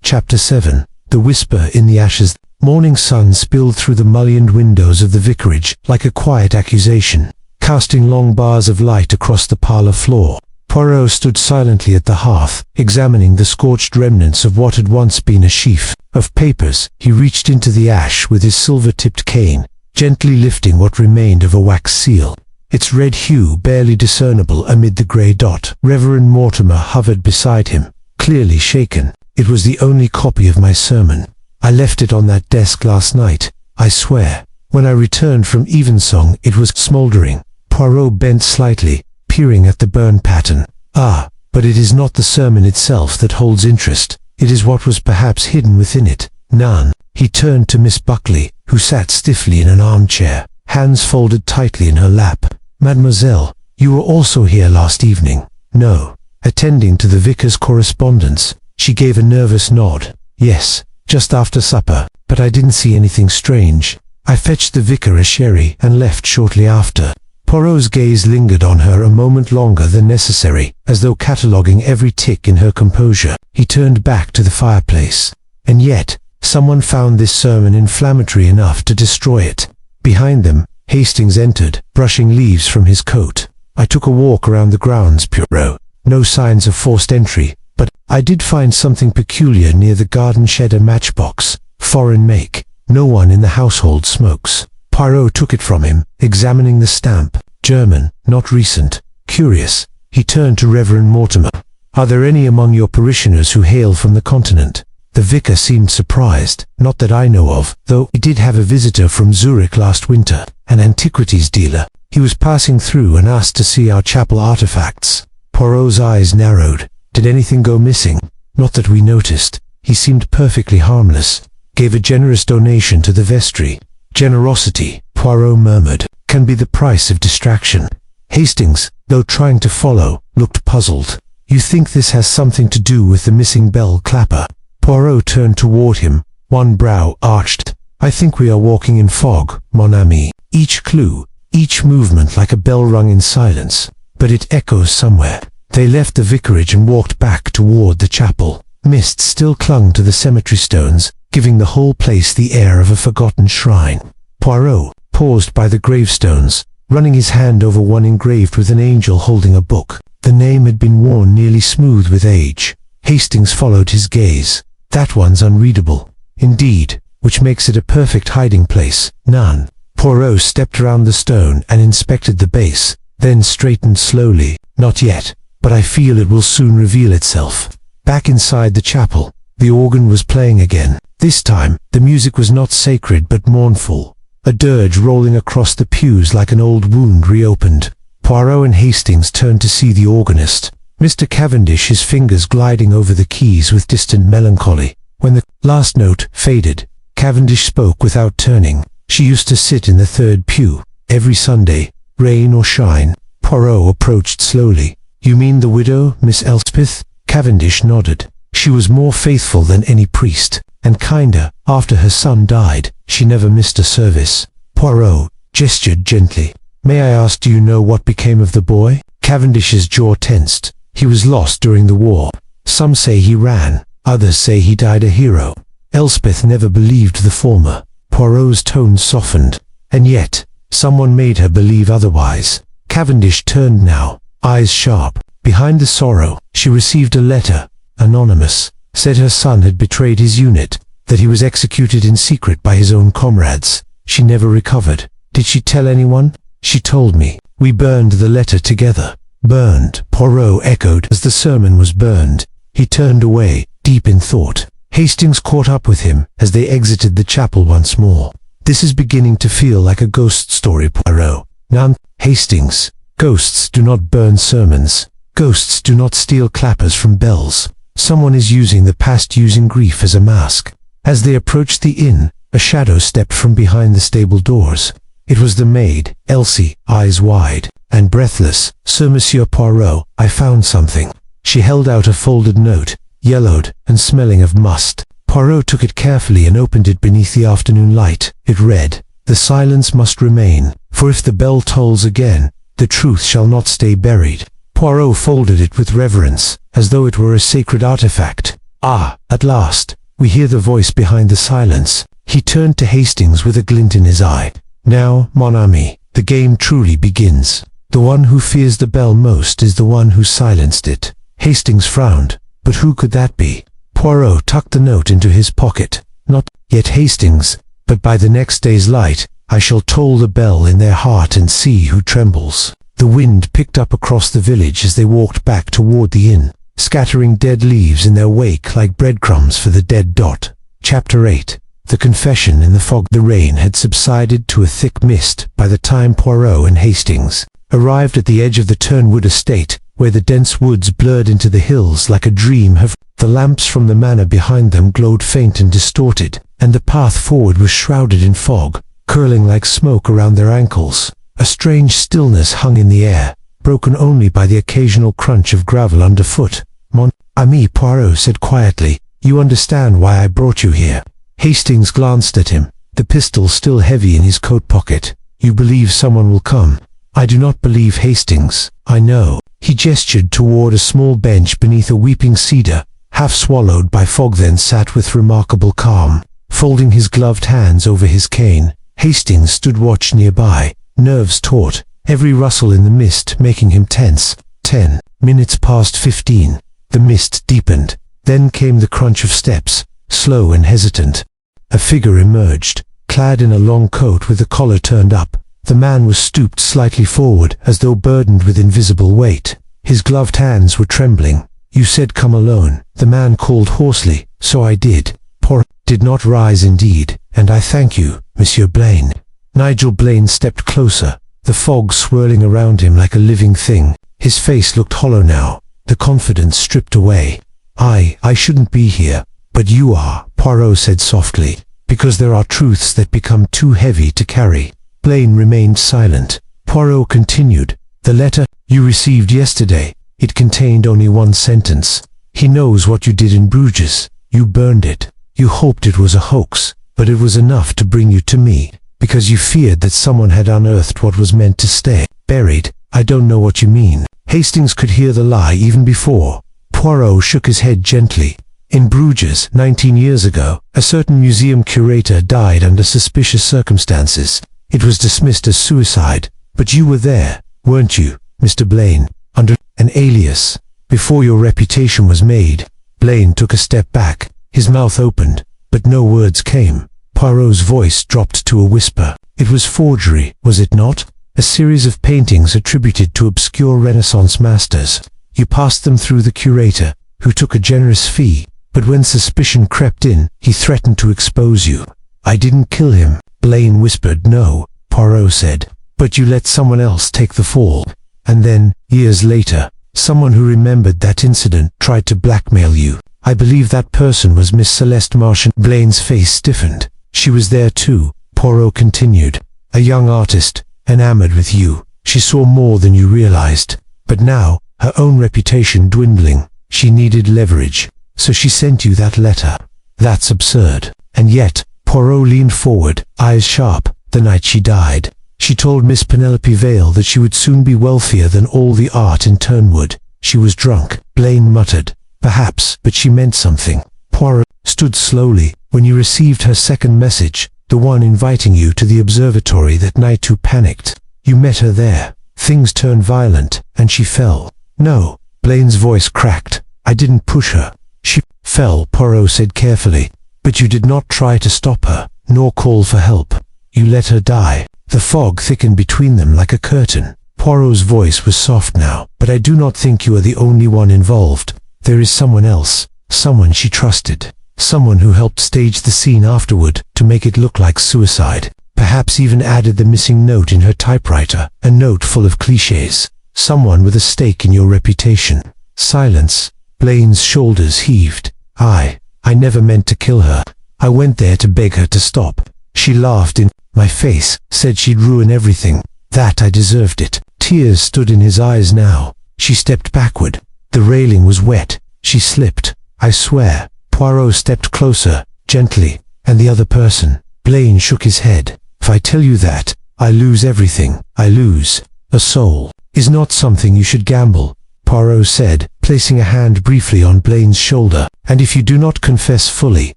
Chapter 7. The Whisper in the Ashes. Morning sun spilled through the mullioned windows of the vicarage like a quiet accusation, casting long bars of light across the parlor floor. Poirot stood silently at the hearth, examining the scorched remnants of what had once been a sheaf of papers. He reached into the ash with his silver-tipped cane, gently lifting what remained of a wax seal, its red hue barely discernible amid the grey dot. Reverend Mortimer hovered beside him, clearly shaken. It was the only copy of my sermon. I left it on that desk last night, I swear. When I returned from evensong, it was smouldering. Poirot bent slightly, peering at the burn pattern. Ah, but it is not the sermon itself that holds interest. It is what was perhaps hidden within it. None. He turned to Miss Buckley, who sat stiffly in an armchair, hands folded tightly in her lap. Mademoiselle, you were also here last evening. No. Attending to the vicar's correspondence. She gave a nervous nod. Yes, just after supper, but I didn't see anything strange. I fetched the vicar a sherry and left shortly after. Poirot's gaze lingered on her a moment longer than necessary, as though cataloguing every tick in her composure. He turned back to the fireplace. And yet, someone found this sermon inflammatory enough to destroy it. Behind them, Hastings entered, brushing leaves from his coat. I took a walk around the grounds, Poirot. No signs of forced entry, but I did find something peculiar near the garden shed. A matchbox, foreign make. No one in the household smokes. Poirot took it from him, examining the stamp. German, not recent. Curious. He turned to Reverend Mortimer. Are there any among your parishioners who hail from the continent? The vicar seemed surprised. Not that I know of, though he did have a visitor from Zurich last winter, an antiquities dealer. He was passing through and asked to see our chapel artifacts. Poirot's eyes narrowed. Did anything go missing? Not that we noticed. He seemed perfectly harmless. Gave a generous donation to the vestry. Generosity, Poirot murmured, can be the price of distraction. Hastings, though trying to follow, looked puzzled. You think this has something to do with the missing bell clapper? Poirot turned toward him, one brow arched. I think we are walking in fog, mon ami. Each clue, each movement like a bell rung in silence, but it echoes somewhere. They left the vicarage and walked back toward the chapel. Mist still clung to the cemetery stones, giving the whole place the air of a forgotten shrine. Poirot paused by the gravestones, running his hand over one engraved with an angel holding a book. The name had been worn nearly smooth with age. Hastings followed his gaze. That one's unreadable. Indeed, which makes it a perfect hiding place. None. Poirot stepped around the stone and inspected the base, then straightened slowly. Not yet, but I feel it will soon reveal itself. Back inside the chapel, the organ was playing again. This time, the music was not sacred but mournful, a dirge rolling across the pews like an old wound reopened. Poirot and Hastings turned to see the organist, Mr. Cavendish, his fingers gliding over the keys with distant melancholy. When the last note faded, Cavendish spoke without turning. She used to sit in the third pew, every Sunday, rain or shine. Poirot approached slowly. You mean the widow, Miss Elspeth? Cavendish nodded. She was more faithful than any priest, and kinder. After her son died, she never missed a service. Poirot gestured gently. May I ask, do you know what became of the boy? Cavendish's jaw tensed. He was lost during the war. Some say he ran, others say he died a hero. Elspeth never believed the former. Poirot's tone softened. And yet, someone made her believe otherwise. Cavendish turned now, eyes sharp. Behind the sorrow, she received a letter, anonymous, said her son had betrayed his unit, that he was executed in secret by his own comrades. She never recovered. Did she tell anyone? She told me. We burned the letter together. Burned, Poirot echoed as the sermon was burned. He turned away, deep in thought. Hastings caught up with him as they exited the chapel once more. This is beginning to feel like a ghost story, Poirot. Now, Hastings, ghosts do not burn sermons. Ghosts do not steal clappers from bells. Someone is using the past, using grief as a mask. As they approached the inn, a shadow stepped from behind the stable doors. It was the maid, Elsie, eyes wide and breathless. "Sir, Monsieur Poirot, I found something." She held out a folded note, yellowed and smelling of must. Poirot took it carefully and opened it beneath the afternoon light. It read, "The silence must remain, for if the bell tolls again, the truth shall not stay buried." Poirot folded it with reverence, as though it were a sacred artifact. "Ah, at last, we hear the voice behind the silence." He turned to Hastings with a glint in his eye. "Now, mon ami, the game truly begins. The one who fears the bell most is the one who silenced it." Hastings frowned. But who could that be? Poirot tucked the note into his pocket. "Not yet, Hastings, but by the next day's light, I shall toll the bell in their heart and see who trembles." The wind picked up across the village as they walked back toward the inn, scattering dead leaves in their wake like breadcrumbs for the dead dot. Chapter 8. The confession in the fog. The rain had subsided to a thick mist by the time Poirot and Hastings arrived at the edge of the Turnwood estate, where the dense woods blurred into the hills like a dream. The lamps from the manor behind them glowed faint and distorted, and the path forward was shrouded in fog, curling like smoke around their ankles. A strange stillness hung in the air, broken only by the occasional crunch of gravel underfoot. "Mon ami," Poirot said quietly, "you understand why I brought you here." Hastings glanced at him, the pistol still heavy in his coat pocket. "You believe someone will come?" "I do not believe Hastings. I know." He gestured toward a small bench beneath a weeping cedar, half swallowed by fog, then sat with remarkable calm, folding his gloved hands over his cane. Hastings stood watch nearby, nerves taut, every rustle in the mist making him tense. 10 minutes past 15. The mist deepened. Then came the crunch of steps, slow and hesitant. A figure emerged, clad in a long coat with the collar turned up. The man was stooped slightly forward, as though burdened with invisible weight. His gloved hands were trembling. "You said come alone," the man called hoarsely. "So I did." Poirot did not rise indeed, "and I thank you, Monsieur Blaine." Nigel Blaine stepped closer, the fog swirling around him like a living thing. His face looked hollow now, the confidence stripped away. I shouldn't be here, but you are," Poirot said softly, "because there are truths that become too heavy to carry." Blaine remained silent. Poirot continued, "The letter you received yesterday, it contained only one sentence. He knows what you did in Bruges. You burned it. You hoped it was a hoax, but it was enough to bring you to me, because you feared that someone had unearthed what was meant to stay buried. I don't know what you mean." Hastings could hear the lie even before. Poirot shook his head gently. "In Bruges, 19 years ago, a certain museum curator died under suspicious circumstances. It was dismissed as suicide, but you were there, weren't you, Mr. Blaine, under an alias, before your reputation was made?" Blaine took a step back, his mouth opened, but no words came. Poirot's voice dropped to a whisper. "It was forgery, was it not? A series of paintings attributed to obscure Renaissance masters. You passed them through the curator, who took a generous fee, but when suspicion crept in, he threatened to expose you." "I didn't kill him," Blaine whispered. "No," Poirot said, "but you let someone else take the fall. And then, years later, someone who remembered that incident tried to blackmail you. I believe that person was Miss Celeste Marchand." Blaine's face stiffened. "She was there too," Poirot continued. "A young artist, enamored with you. She saw more than you realized. But now, her own reputation dwindling, she needed leverage. So she sent you that letter. That's absurd. And yet," Poirot leaned forward, eyes sharp, "the night she died, she told Miss Penelope Vale that she would soon be wealthier than all the art in Turnwood. She was drunk." Blaine muttered, "Perhaps, but she meant something." Poirot stood slowly. "When you received her second message, the one inviting you to the observatory that night, you panicked. You met her there. Things turned violent, and she fell." "No," Blaine's voice cracked. "I didn't push her. She fell," Poirot said carefully. "But you did not try to stop her, nor call for help. You let her die." The fog thickened between them like a curtain. Poirot's voice was soft now. "But I do not think you are the only one involved. There is someone else, someone she trusted, someone who helped stage the scene afterward to make it look like suicide." perhaps even added the missing note in her typewriter, a note full of clichés. Someone with a stake in your reputation. Silence. Blaine's shoulders heaved. I never meant to kill her. I went there to beg her to stop. She laughed in my face, said she'd ruin everything. That I deserved it. Tears stood in his eyes now. She stepped backward. The railing was wet. She slipped. I swear. Poirot stepped closer, gently. And the other person. Blaine shook his head. If I tell you that, I lose everything. I lose. A soul. Is not something you should gamble, Poirot said, placing a hand briefly on Blaine's shoulder. And if you do not confess fully,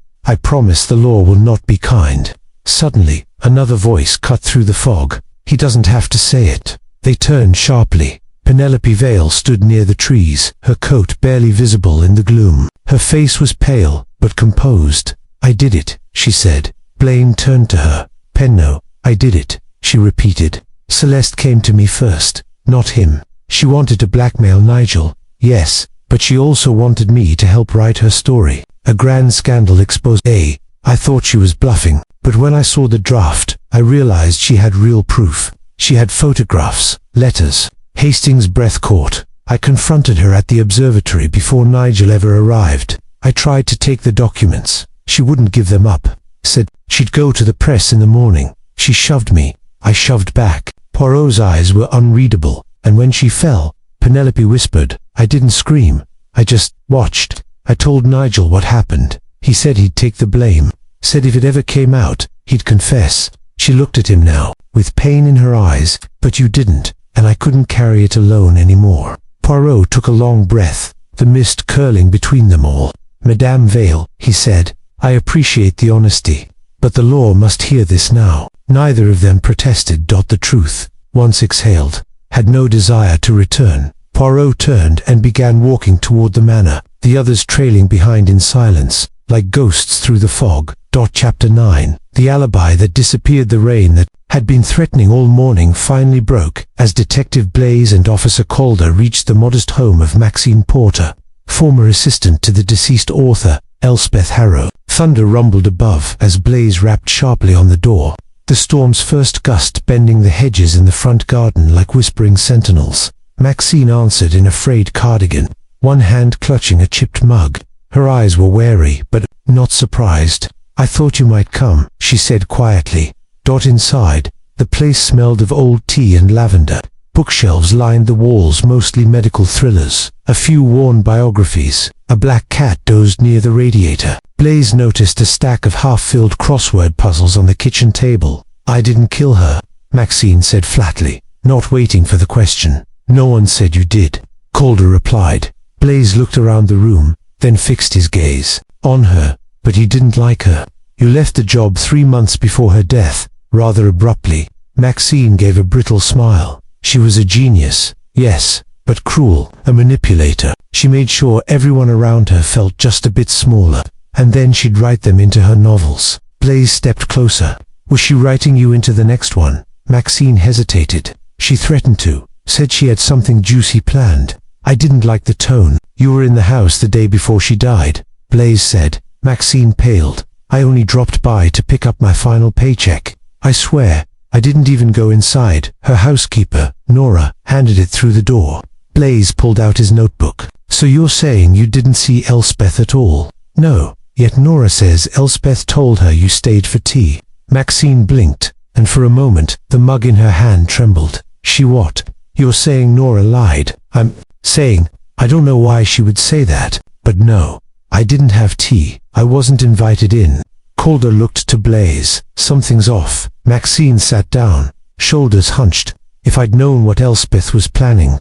I promise the law will not be kind. Suddenly, another voice cut through the fog. He doesn't have to say it. They turned sharply. Penelope Vale stood near the trees, her coat barely visible in the gloom. Her face was pale, but composed. I did it, she said. Blaine turned to her. Penno, I did it, she repeated. Celeste came to me first, not him. She wanted to blackmail Nigel, yes, but she also wanted me to help write her story. A grand scandal exposed. I thought she was bluffing, but when I saw the draft, I realized she had real proof. She had photographs, letters. Hastings' breath caught. I confronted her at the observatory before Nigel ever arrived. I tried to take the documents. She wouldn't give them up. Said she'd go to the press in the morning. She shoved me. I shoved back. Poirot's eyes were unreadable, and when she fell, Penelope whispered. I didn't scream. I just watched. I told Nigel what happened. He said he'd take the blame. Said if it ever came out, he'd confess. She looked at him now, with pain in her eyes. But you didn't, and I couldn't carry it alone anymore. Poirot took a long breath, the mist curling between them all. Madame Vale, he said, I appreciate the honesty, but the law must hear this now. Neither of them protested. The truth, once exhaled, had no desire to return. Poirot turned and began walking toward the manor, the others trailing behind in silence, like ghosts through the fog. Chapter 9. The alibi that disappeared. The rain that had been threatening all morning finally broke, as Detective Blaze and Officer Calder reached the modest home of Maxine Porter, former assistant to the deceased author, Elspeth Harrow. Thunder rumbled above as Blaze rapped sharply on the door, the storm's first gust bending the hedges in the front garden like whispering sentinels. Maxine answered in a frayed cardigan, one hand clutching a chipped mug. Her eyes were wary, but not surprised. I thought you might come, she said quietly. Inside, the place smelled of old tea and lavender. Bookshelves lined the walls, mostly medical thrillers, a few worn biographies. A black cat dozed near the radiator. Blaze noticed a stack of half-filled crossword puzzles on the kitchen table. I didn't kill her, Maxine said flatly, not waiting for the question. No one said you did, Calder replied. Blaze looked around the room, then fixed his gaze on her, but he didn't like her. You left the job 3 months before her death, rather abruptly. Maxine gave a brittle smile. She was a genius, yes, but cruel, a manipulator. She made sure everyone around her felt just a bit smaller, and then she'd write them into her novels. Blaze stepped closer. Was she writing you into the next one? Maxine hesitated. She threatened to, said she had something juicy planned. I didn't like the tone. You were in the house the day before she died, Blaze said. Maxine paled. I only dropped by to pick up my final paycheck. I swear, I didn't even go inside. Her housekeeper, Nora, handed it through the door. Blaze pulled out his notebook. So you're saying you didn't see Elspeth at all? No, yet Nora says Elspeth told her you stayed for tea. Maxine blinked, and for a moment, the mug in her hand trembled. She what? You're saying Nora lied? I'm saying, I don't know why she would say that, but no, I didn't have tea. I wasn't invited in. Calder looked to Blaze. Something's off. Maxine sat down, shoulders hunched. If I'd known what Elspeth was planning,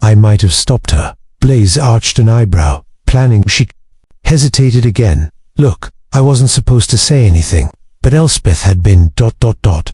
I might have stopped her. Blaze arched an eyebrow. Planning? She hesitated again. Look, I wasn't supposed to say anything, but Elspeth had been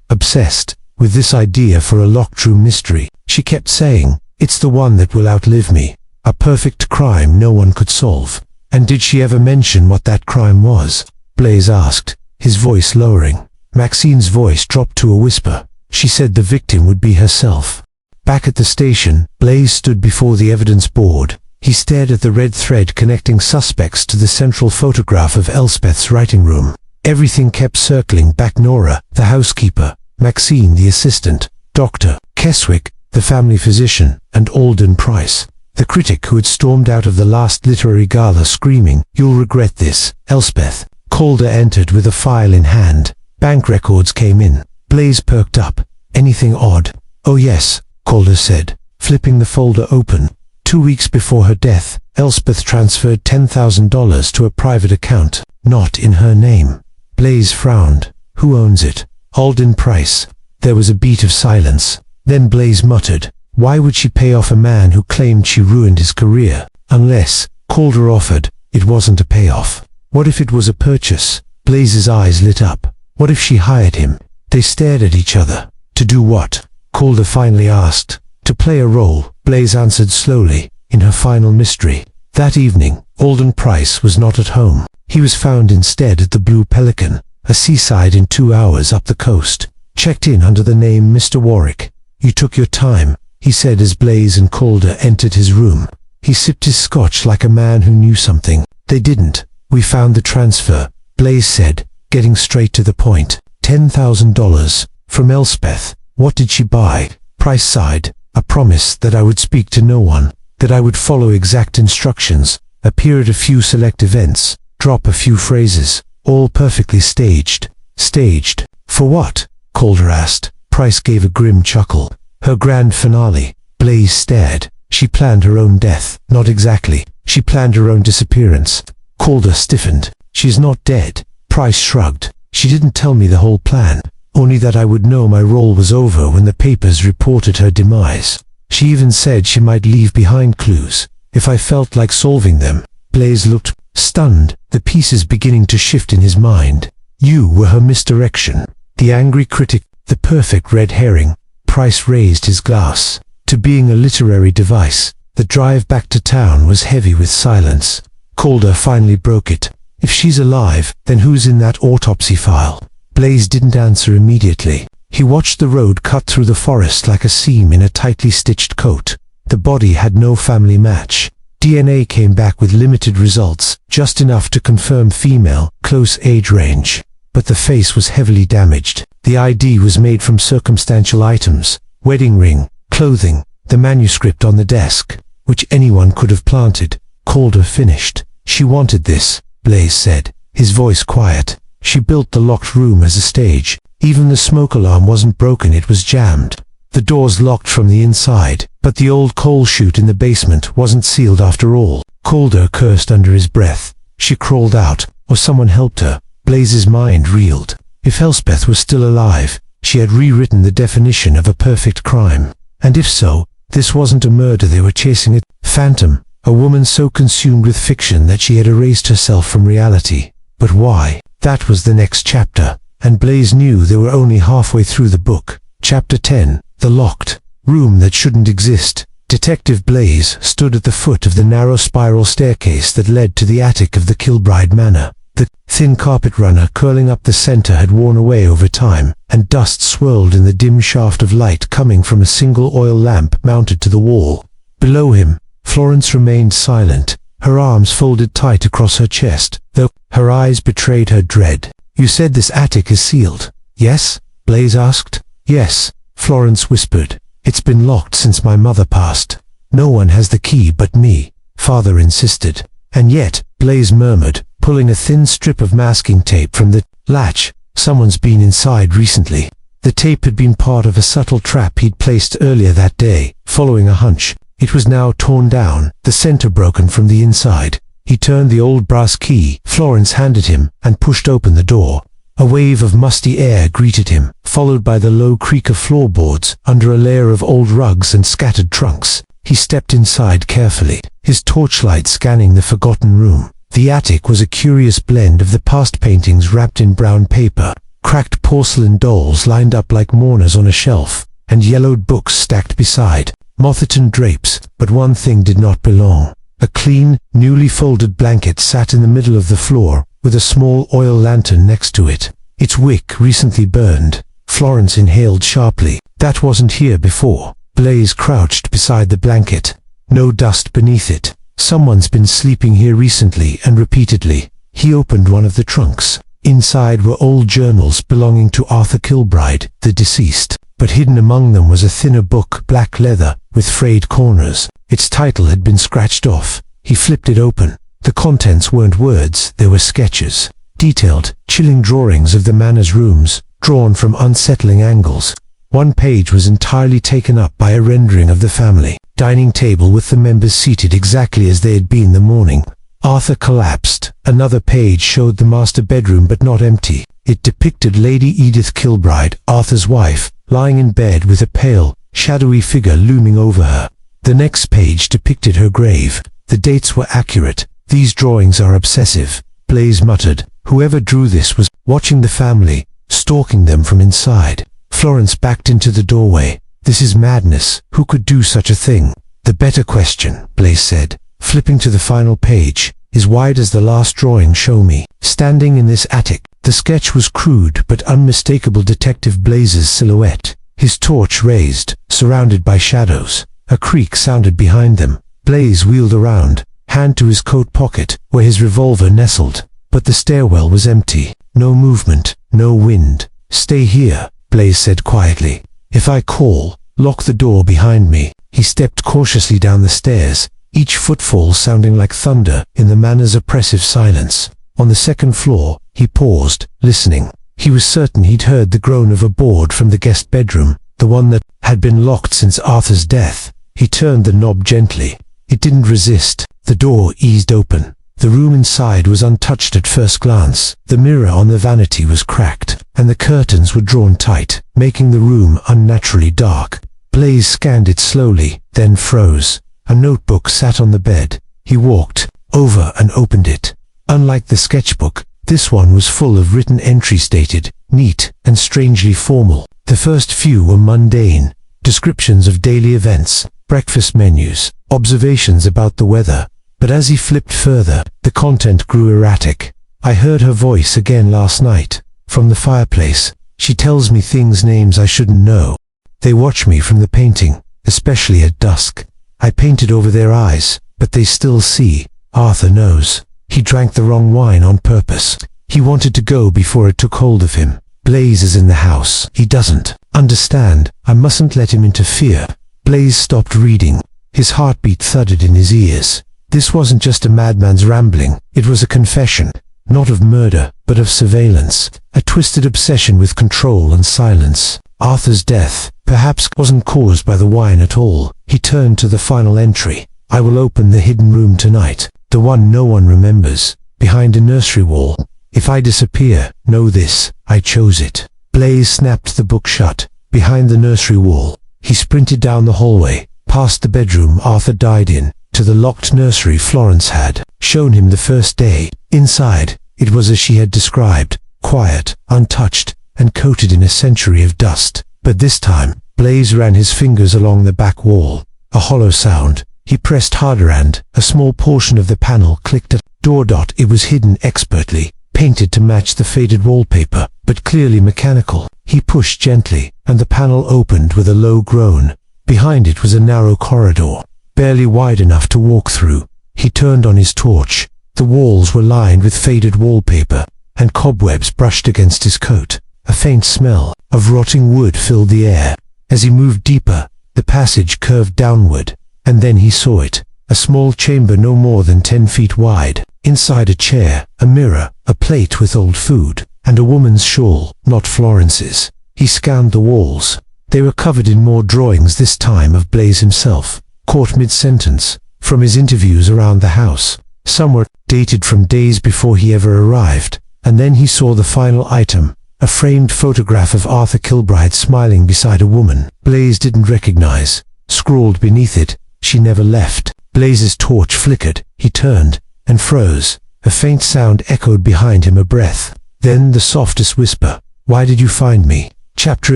obsessed with this idea for a locked room mystery. She kept saying, it's the one that will outlive me. A perfect crime no one could solve. And did she ever mention what that crime was? Blaze asked, his voice lowering. Maxine's voice dropped to a whisper. She said the victim would be herself. Back at the station, Blaze stood before the evidence board. He stared at the red thread connecting suspects to the central photograph of Elspeth's writing room. Everything kept circling back. Nora, the housekeeper, Maxine the assistant, Dr. Keswick, the family physician, and Alden Price, the critic who had stormed out of the last literary gala screaming, "You'll regret this, Elspeth." Calder entered with a file in hand. Bank records came in. Blaze perked up. "Anything odd?" "Oh yes," Calder said, flipping the folder open. 2 weeks before her death, Elspeth transferred $10,000 to a private account, not in her name. Blaze frowned. "Who owns it?" "Alden Price." There was a beat of silence. Then Blaze muttered, "Why would she pay off a man who claimed she ruined his career? Unless," Calder offered, "it wasn't a payoff. What if it was a purchase?" Blaze's eyes lit up. What if she hired him? They stared at each other. "To do what?" Calder finally asked. "To play a role," Blaze answered slowly, "in her final mystery." That evening, Alden Price was not at home. He was found instead at the Blue Pelican, a seaside in 2 hours up the coast, checked in under the name Mr. Warwick. "You took your time," he said as Blaze and Calder entered his room. He sipped his scotch like a man who knew something. "They didn't. We found the transfer," Blaze said, getting straight to the point. $10,000 from Elspeth. "What did she buy?" Price sighed. "A promise that I would speak to no one, that I would follow exact instructions, appear at a few select events, drop a few phrases, all perfectly staged." "Staged? For what?" Calder asked. Price gave a grim chuckle. "Her grand finale." Blaze stared. "She planned her own death." "Not exactly. She planned her own disappearance." Calder stiffened. "She's not dead." Price shrugged. "She didn't tell me the whole plan, only that I would know my role was over when the papers reported her demise. She even said she might leave behind clues, if I felt like solving them." Blaze looked stunned, the pieces beginning to shift in his mind. "You were her misdirection." The angry critic, the perfect red herring. Price raised his glass. To being a literary device, the drive back to town was heavy with silence. Calder finally broke it. "If she's alive, then who's in that autopsy file?" Blaze didn't answer immediately. He watched the road cut through the forest like a seam in a tightly stitched coat. The body had no family match. DNA came back with limited results, just enough to confirm female, close age range. But the face was heavily damaged. The ID was made from circumstantial items: wedding ring, clothing, the manuscript on the desk, which anyone could have planted. Calder finished. "She wanted this," Blaze said, his voice quiet. "She built the locked room as a stage. Even the smoke alarm wasn't broken, it was jammed. The doors locked from the inside, but the old coal chute in the basement wasn't sealed after all." Calder cursed under his breath. "She crawled out, or someone helped her." Blaze's mind reeled. If Elspeth was still alive, she had rewritten the definition of a perfect crime. And if so, this wasn't a murder they were chasing, a phantom, a woman so consumed with fiction that she had erased herself from reality. But why? That was the next chapter, and Blaze knew they were only halfway through the book. Chapter 10, The Locked Room That Shouldn't Exist. Detective Blaze stood at the foot of the narrow spiral staircase that led to the attic of the Kilbride Manor. The thin carpet runner curling up the center had worn away over time, and dust swirled in the dim shaft of light coming from a single oil lamp mounted to the wall. Below him, Florence remained silent, her arms folded tight across her chest, though her eyes betrayed her dread. "You said this attic is sealed?" "Yes?" Blaze asked. "Yes," Florence whispered. "It's been locked since my mother passed. No one has the key but me," Father insisted. "And yet," Blaze murmured, pulling a thin strip of masking tape from the latch, "someone's been inside recently." The tape had been part of a subtle trap he'd placed earlier that day, following a hunch. It was now torn down, the center broken from the inside. He turned the old brass key Florence handed him and pushed open the door. A wave of musty air greeted him, followed by the low creak of floorboards under a layer of old rugs and scattered trunks. He stepped inside carefully, his torchlight scanning the forgotten room. The attic was a curious blend of the past paintings wrapped in brown paper, cracked porcelain dolls lined up like mourners on a shelf, and yellowed books stacked beside. Moth-eaten drapes, but one thing did not belong. A clean, newly folded blanket sat in the middle of the floor, with a small oil lantern next to it. Its wick recently burned. Florence inhaled sharply. That wasn't here before. Blaze crouched beside the blanket. No dust beneath it. Someone's been sleeping here recently and repeatedly. He opened one of the trunks. Inside were old journals belonging to Arthur Kilbride, the deceased, but hidden among them was a thinner book, black leather, with frayed corners. Its title had been scratched off. He flipped it open. The contents weren't words, they were sketches. Detailed, chilling drawings of the manor's rooms, drawn from unsettling angles. One page was entirely taken up by a rendering of the family dining table with the members seated exactly as they had been the morning. Arthur collapsed. Another page showed the master bedroom but not empty. It depicted Lady Edith Kilbride, Arthur's wife, lying in bed with a pale, shadowy figure looming over her. The next page depicted her grave. The dates were accurate. "These drawings are obsessive," Blaise muttered. "Whoever drew this was watching the family, stalking them from inside." Florence backed into the doorway. "This is madness. Who could do such a thing?" "The better question," Blaise said, flipping to the final page, "is why does the last drawing show me standing in this attic?" The sketch was crude but unmistakable Detective Blaise's silhouette, his torch raised, surrounded by shadows. A creak sounded behind them. Blaise wheeled around, hand to his coat pocket, where his revolver nestled. But the stairwell was empty. No movement, no wind. "Stay here," Blaise said quietly. "If I call, lock the door behind me." He stepped cautiously down the stairs, each footfall sounding like thunder in the manor's oppressive silence. On the second floor, he paused, listening. He was certain he'd heard the groan of a board from the guest bedroom, the one that had been locked since Arthur's death. He turned the knob gently. It didn't resist. The door eased open. The room inside was untouched at first glance. The mirror on the vanity was cracked, and the curtains were drawn tight, making the room unnaturally dark. Blaise scanned it slowly, then froze. A notebook sat on the bed. He walked over and opened it. Unlike the sketchbook, this one was full of written entries dated, neat, and strangely formal. The first few were mundane, descriptions of daily events, breakfast menus, observations about the weather. But as he flipped further, the content grew erratic. "I heard her voice again last night, from the fireplace. She tells me things, names I shouldn't know. They watch me from the painting, especially at dusk. I painted over their eyes, but they still see. Arthur knows. He drank the wrong wine on purpose. He wanted to go before it took hold of him. Blaise is in the house. He doesn't understand. I mustn't let him interfere." Blaise stopped reading. His heartbeat thudded in his ears. This wasn't just a madman's rambling. It was a confession, not of murder, but of surveillance, a twisted obsession with control and silence. Arthur's death, perhaps, wasn't caused by the wine at all. He turned to the final entry. "I will open the hidden room tonight, the one no one remembers, behind a nursery wall. If I disappear, know this, I chose it." Blaise snapped the book shut. Behind the nursery wall, he sprinted down the hallway, past the bedroom Arthur died in, to the locked nursery Florence had shown him the first day. Inside, it was as she had described, quiet, untouched, and coated in a century of dust. But this time, Blaise ran his fingers along the back wall. A hollow sound. He pressed harder and a small portion of the panel clicked at door. It was hidden expertly, painted to match the faded wallpaper, but clearly mechanical. He pushed gently, and the panel opened with a low groan. Behind it was a narrow corridor, barely wide enough to walk through. He turned on his torch. The walls were lined with faded wallpaper, and cobwebs brushed against his coat. A faint smell of rotting wood filled the air. As he moved deeper, the passage curved downward, and then he saw it, a small chamber no more than 10 feet wide. Inside a chair, a mirror, a plate with old food, and a woman's shawl, not Florence's. He scanned the walls. They were covered in more drawings, this time of Blaise himself, caught mid-sentence, from his interviews around the house. Some were dated from days before he ever arrived. And then he saw the final item, a framed photograph of Arthur Kilbride smiling beside a woman Blaise didn't recognize. Scrawled beneath it, "She never left." Blaise's torch flickered. He turned and froze. A faint sound echoed behind him, a breath. Then the softest whisper, "Why did you find me?" Chapter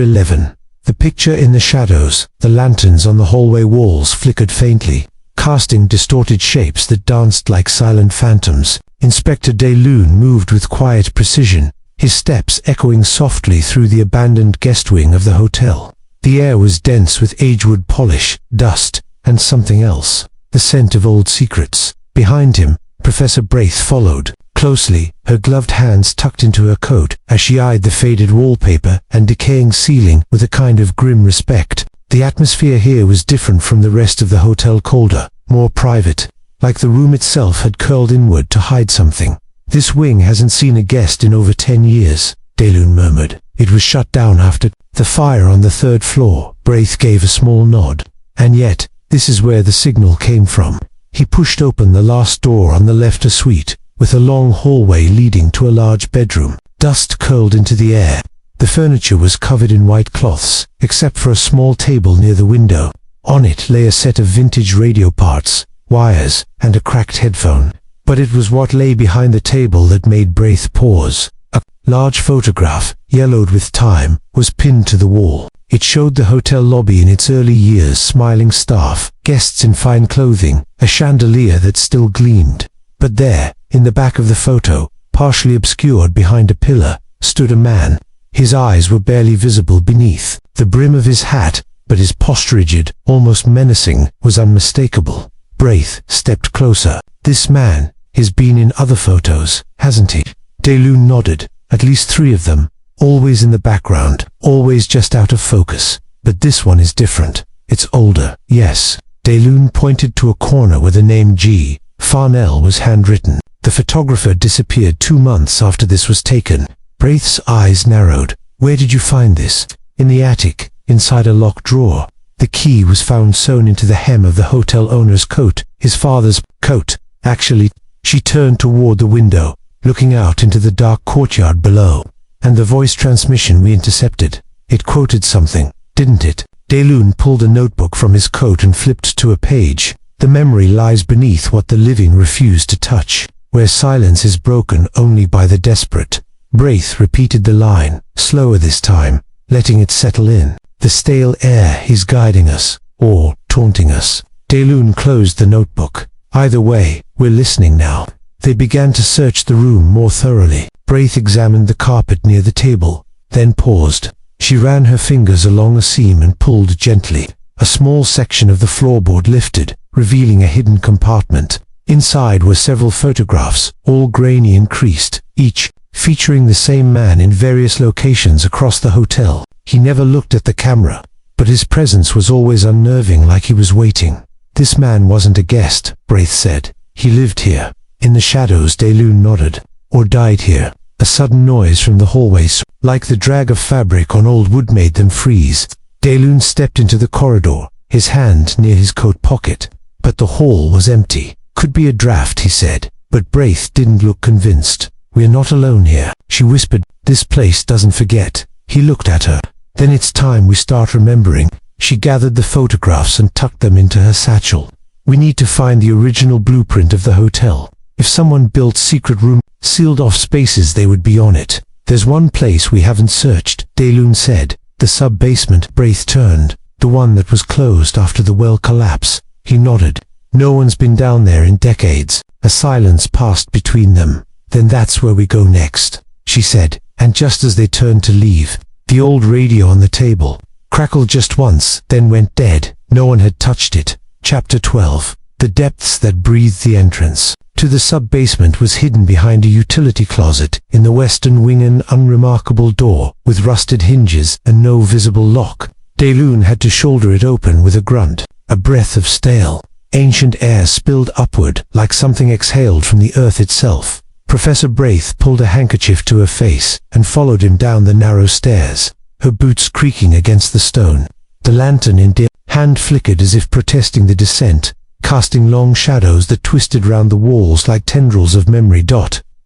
11. The picture in the shadows, the lanterns on the hallway walls flickered faintly, casting distorted shapes that danced like silent phantoms. Inspector de Lune moved with quiet precision, his steps echoing softly through the abandoned guest wing of the hotel. The air was dense with agewood polish, dust, and something else, the scent of old secrets. Behind him, Professor Braith followed, closely, her gloved hands tucked into her coat, as she eyed the faded wallpaper and decaying ceiling with a kind of grim respect. The atmosphere here was different from the rest of the hotel, colder, more private, like the room itself had curled inward to hide something. "This wing hasn't seen a guest in over 10 years, Daylune murmured. "It was shut down after the fire on the 3rd floor." Braith gave a small nod. "And yet, this is where the signal came from." He pushed open the last door on the left, a suite, with a long hallway leading to a large bedroom. Dust curled into the air. The furniture was covered in white cloths, except for a small table near the window. On it lay a set of vintage radio parts, wires, and a cracked headphone. But it was what lay behind the table that made Braith pause. A large photograph, yellowed with time, was pinned to the wall. It showed the hotel lobby in its early years, smiling staff, guests in fine clothing, a chandelier that still gleamed. But there, in the back of the photo, partially obscured behind a pillar, stood a man. His eyes were barely visible beneath the brim of his hat, but his posture, rigid, almost menacing, was unmistakable. Braith stepped closer. "This man has been in other photos, hasn't he?" Daylune nodded. "At least 3 of them. Always in the background, always just out of focus. But this one is different. It's older." "Yes." Daylune pointed to a corner where the name G. Farnell was handwritten. "The photographer disappeared 2 months after this was taken." Braith's eyes narrowed. "Where did you find this?" "In the attic, inside a locked drawer. The key was found sewn into the hem of the hotel owner's coat, his father's coat, actually." She turned toward the window, looking out into the dark courtyard below. "And the voice transmission we intercepted. It quoted something, didn't it?" Daylune pulled a notebook from his coat and flipped to a page. "The memory lies beneath what the living refuse to touch, where silence is broken only by the desperate." Braith repeated the line, slower this time, letting it settle in. "The stale air is guiding us, or taunting us." Daylune closed the notebook. "Either way, we're listening now." They began to search the room more thoroughly. Braith examined the carpet near the table, then paused. She ran her fingers along a seam and pulled gently. A small section of the floorboard lifted, revealing a hidden compartment. Inside were several photographs, all grainy and creased, each featuring the same man in various locations across the hotel. He never looked at the camera, but his presence was always unnerving, like he was waiting. "This man wasn't a guest," Braith said. "He lived here." "In the shadows," Daylune nodded. "Or died here." A sudden noise from the hallway, like the drag of fabric on old wood, made them freeze. Daylune stepped into the corridor, his hand near his coat pocket. But the hall was empty. "Could be a draft," he said, but Braith didn't look convinced. "We're not alone here," she whispered. "This place doesn't forget." He looked at her. "Then it's time we start remembering." She gathered the photographs and tucked them into her satchel. "We need to find the original blueprint of the hotel. If someone built secret room, sealed off spaces, they would be on it." "There's one place we haven't searched," Daylune said. "The sub-basement." Braith turned. "The one that was closed after the well collapse." He nodded. "No one's been down there in decades." A silence passed between them. "Then that's where we go next," she said, and just as they turned to leave, the old radio on the table crackled just once, then went dead. No one had touched it. Chapter 12. The depths that breathed. The entrance to the sub-basement was hidden behind a utility closet in the western wing, an unremarkable door with rusted hinges and no visible lock. Daylune had to shoulder it open with a grunt. A breath of stale, ancient air spilled upward like something exhaled from the earth itself. Professor Braith pulled a handkerchief to her face and followed him down the narrow stairs, her boots creaking against the stone. The lantern in dim hand flickered as if protesting the descent, casting long shadows that twisted round the walls like tendrils of memory.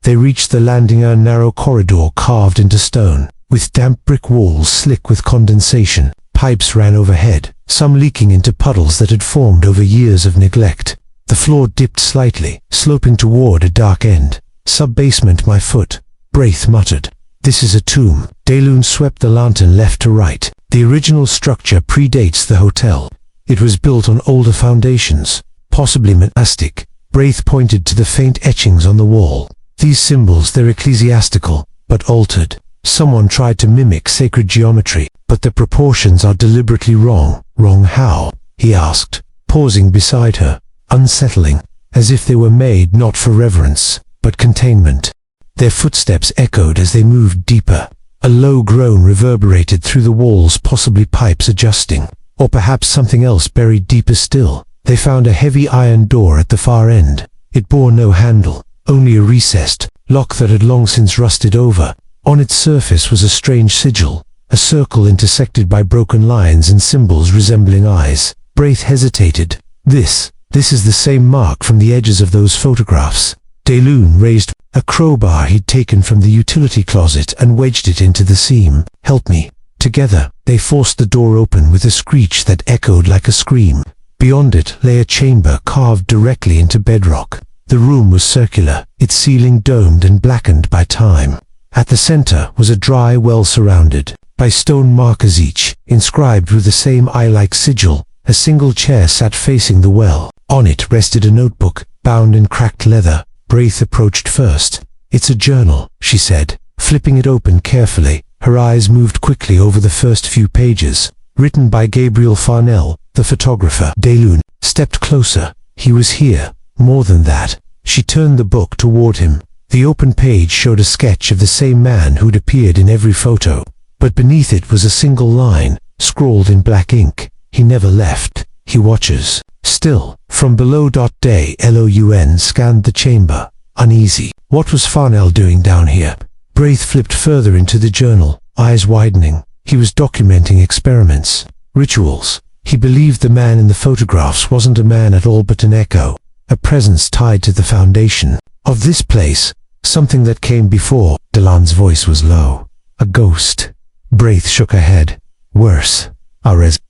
They reached the landing, a narrow corridor carved into stone, with damp brick walls slick with condensation. Pipes ran overhead, some leaking into puddles that had formed over years of neglect. The floor dipped slightly, sloping toward a dark end. "Sub-basement, my foot," Braith muttered. "This is a tomb." Daylune swept the lantern left to right. The original structure predates the hotel. It was built on older foundations, possibly monastic. Braith pointed to the faint etchings on the wall. "These symbols, they're ecclesiastical, but altered. Someone tried to mimic sacred geometry, but the proportions are deliberately wrong." "Wrong how?" he asked, pausing beside her. "Unsettling, as if they were made not for reverence, but containment. Their footsteps echoed as they moved deeper. A low groan reverberated through the walls, possibly pipes adjusting, or perhaps something else buried deeper still. They found a heavy iron door at the far end. It bore no handle, only a recessed lock that had long since rusted over. On its surface was a strange sigil, a circle intersected by broken lines and symbols resembling eyes. Braith hesitated. This is the same mark from the edges of those photographs. DeLune raised a crowbar he'd taken from the utility closet and wedged it into the seam. "Help me." Together, they forced the door open with a screech that echoed like a scream. Beyond it lay a chamber carved directly into bedrock. The room was circular, its ceiling domed and blackened by time. At the center was a dry well surrounded by stone markers, each inscribed with the same eye-like sigil. A single chair sat facing the well. On it rested a notebook, bound in cracked leather. Braith approached first. "It's a journal," she said, flipping it open carefully. Her eyes moved quickly over the first few pages. "Written by Gabriel Farnell, the photographer." DeLune stepped closer. "He was here. More than that." She turned the book toward him. The open page showed a sketch of the same man who'd appeared in every photo, but beneath it was a single line, scrawled in black ink. "He never left. He watches still." From below, DeLune scanned the chamber, uneasy. What was Farnell doing down here? Braith flipped further into the journal, eyes widening. He was documenting experiments, rituals. He believed the man in the photographs wasn't a man at all but an echo, a presence tied to the foundation of this place, something that came before. DeLune's voice was low. "A ghost." Braith shook her head. "Worse.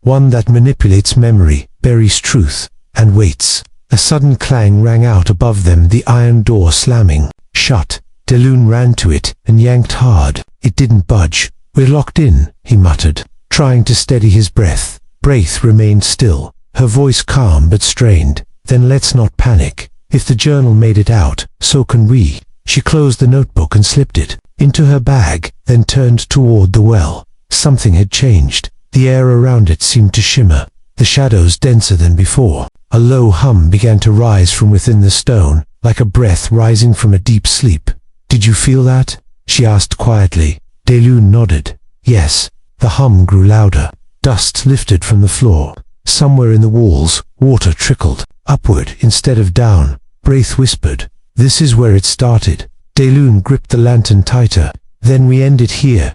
One that manipulates memory, buries truth, and waits." A sudden clang rang out above them, the iron door slamming shut. DeLune ran to it and yanked hard. It didn't budge. "We're locked in," he muttered, trying to steady his breath. Braith remained still, her voice calm but strained. "Then let's not panic. If the journal made it out, so can we." She closed the notebook and slipped it into her bag, then turned toward the well. Something had changed. The air around it seemed to shimmer, the shadows denser than before. A low hum began to rise from within the stone, like a breath rising from a deep sleep. "Did you feel that?" she asked quietly. DeLune nodded. "Yes." The hum grew louder. Dust lifted from the floor. Somewhere in the walls, water trickled upward instead of down. Braith whispered, "This is where it started." DeLune gripped the lantern tighter. "Then we end it here."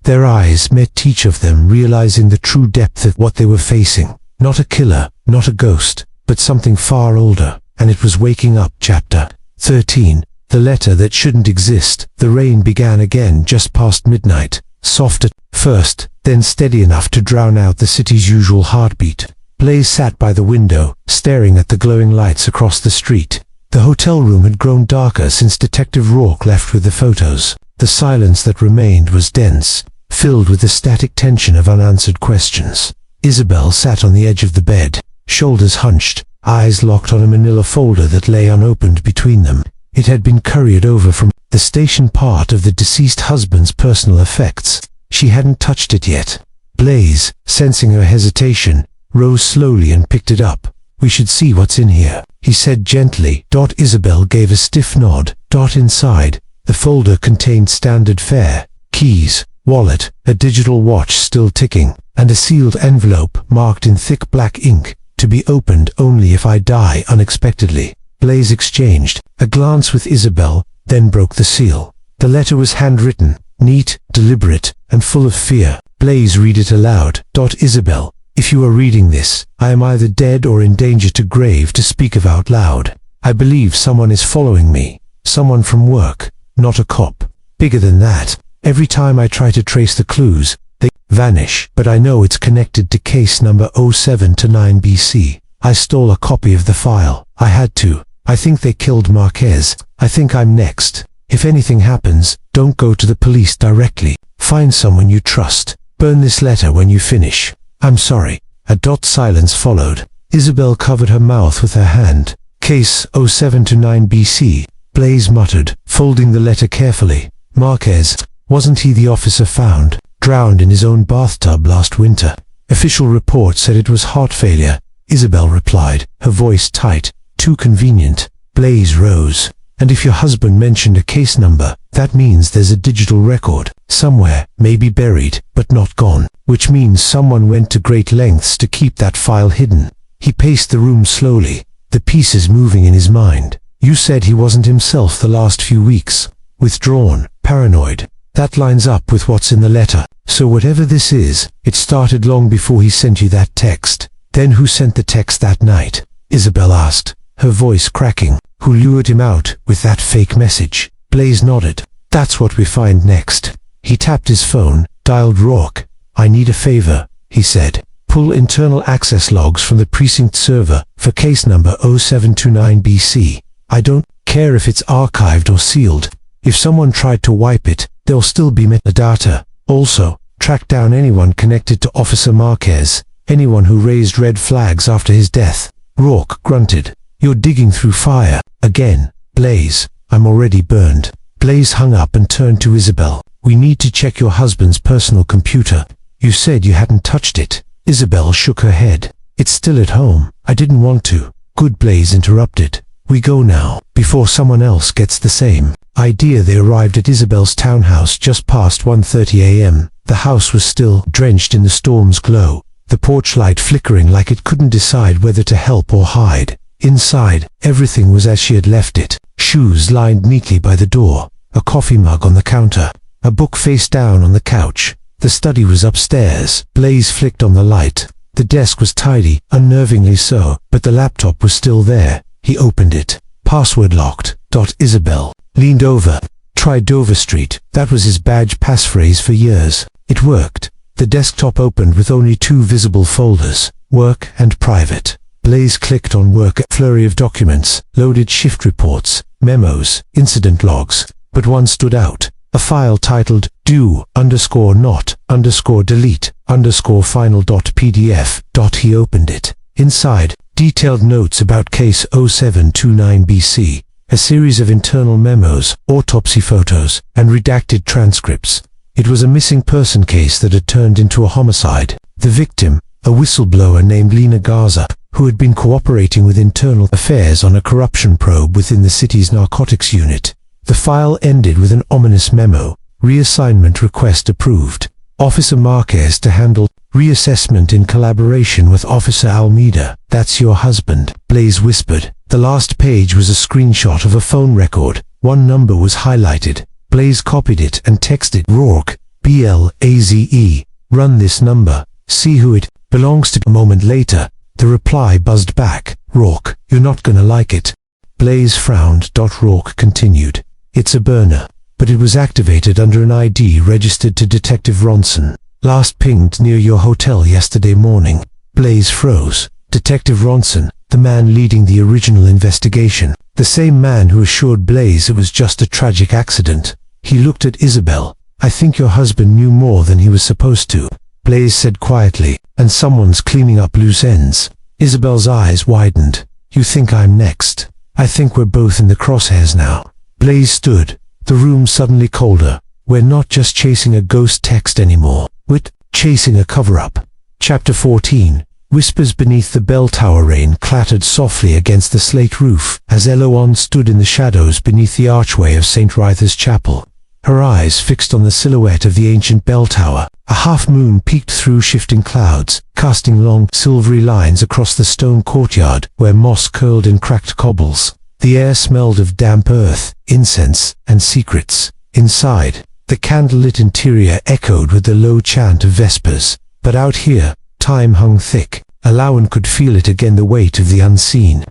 Their eyes met, each of them realizing the true depth of what they were facing. Not a killer, not a ghost, but something far older, and it was waking up. Chapter 13. The letter that shouldn't exist. The rain began again just past midnight, soft at first, then steady enough to drown out the city's usual heartbeat. Blaze sat by the window, staring at the glowing lights across the street. The hotel room had grown darker since Detective Rourke left with the photos. The silence that remained was dense, filled with the static tension of unanswered questions. Isabel sat on the edge of the bed, shoulders hunched, eyes locked on a manila folder that lay unopened between them. It had been couriered over from the station, part of the deceased husband's personal effects. She hadn't touched it yet. Blaze, sensing her hesitation, rose slowly and picked it up. "We should see what's in here," he said gently. Isabel gave a stiff nod. Inside, the folder contained standard fare, keys, wallet, a digital watch still ticking, and a sealed envelope marked in thick black ink, "To be opened only if I die unexpectedly." Blaze exchanged a glance with Isabel, then broke the seal. The letter was handwritten, neat, deliberate, and full of fear. Blaze read it aloud. "Isabel, if you are reading this, I am either dead or in danger too grave to speak of out loud. I believe someone is following me, someone from work, not a cop. Bigger than that. Every time I try to trace the clues, they vanish, but I know it's connected to case number 07-9 BC. I stole a copy of the file. I had to. I think they killed Marquez. I think I'm next. If anything happens, don't go to the police directly. Find someone you trust. Burn this letter when you finish. I'm sorry." A silence followed. Isabel covered her mouth with her hand. "Case 07-9 BC, Blaze muttered, folding the letter carefully. "Marquez, wasn't he the officer found, drowned in his own bathtub last winter? Official report said it was heart failure," Isabel replied, her voice tight. "Too convenient." Blaze rose. And if your husband mentioned a case number, that means there's a digital record, somewhere, maybe buried, but not gone, which means someone went to great lengths to keep that file hidden. He paced the room slowly, the pieces moving in his mind. You said he wasn't himself the last few weeks. Withdrawn, paranoid. That lines up with what's in the letter. So whatever this is, it started long before he sent you that text. Then who sent the text that night? Isabel asked, her voice cracking. Who lured him out with that fake message? Blaze nodded. That's what we find next. He tapped his phone, dialed Rourke. I need a favor, he said. Pull internal access logs from the precinct server for case number 0729BC. I don't care if it's archived or sealed. If someone tried to wipe it, there'll still be metadata. Also, track down anyone connected to Officer Marquez, anyone who raised red flags after his death. Rourke grunted. You're digging through fire. Again. Blaze, I'm already burned. Blaze hung up and turned to Isabel. We need to check your husband's personal computer. You said you hadn't touched it. Isabel shook her head. It's still at home. I didn't want to. Good, Blaze interrupted. We go now, before someone else gets the same idea. They arrived at Isabel's townhouse just past 1:30 a.m. The house was still drenched in the storm's glow, the porch light flickering like it couldn't decide whether to help or hide. Inside, everything was as she had left it. Shoes lined neatly by the door, a coffee mug on the counter, a book face down on the couch. The study was upstairs. Blaze flicked on the light. The desk was tidy, unnervingly so, but the laptop was still there. He opened it. Password locked. Isabel leaned over. Try Dover Street. That was his badge passphrase for years. It worked. The desktop opened with only two visible folders, work and private. Blaze clicked on work, a flurry of documents, loaded shift reports, memos, incident logs, but one stood out. A file titled do_not_delete_final.pdf. He opened it. Inside, detailed notes about case 0729BC, a series of internal memos, autopsy photos, and redacted transcripts. It was a missing person case that had turned into a homicide. The victim, a whistleblower named Lena Garza, who had been cooperating with internal affairs on a corruption probe within the city's narcotics unit. The file ended with an ominous memo. Reassignment request approved. Officer Marquez to handle reassessment in collaboration with Officer Almeida. That's your husband, Blaze whispered. The last page was a screenshot of a phone record. One number was highlighted. Blaze copied it and texted Rourke, BLAZE. Run this number. See who it belongs to. A moment later, the reply buzzed back. Rourke, you're not gonna like it. Blaze frowned. Rourke continued. It's a burner, but it was activated under an ID registered to Detective Ronson. Last pinged near your hotel yesterday morning. Blaze froze. Detective Ronson, the man leading the original investigation, the same man who assured Blaze it was just a tragic accident. He looked at Isabel. I think your husband knew more than he was supposed to, Blaze said quietly, and someone's cleaning up loose ends. Isabel's eyes widened. You think I'm next? I think we're both in the crosshairs now. Blaze stood, the room suddenly colder. We're not just chasing a ghost text anymore. We're chasing a cover-up. Chapter 14. Whispers beneath the bell tower. Rain clattered softly against the slate roof as Eloane stood in the shadows beneath the archway of St. Rytha's Chapel, her eyes fixed on the silhouette of the ancient bell tower. A half-moon peeked through shifting clouds, casting long, silvery lines across the stone courtyard where moss curled in cracked cobbles. The air smelled of damp earth, incense, and secrets. Inside, the candlelit interior echoed with the low chant of vespers. But out here, time hung thick. Eloane could feel it again, the weight of the unseen.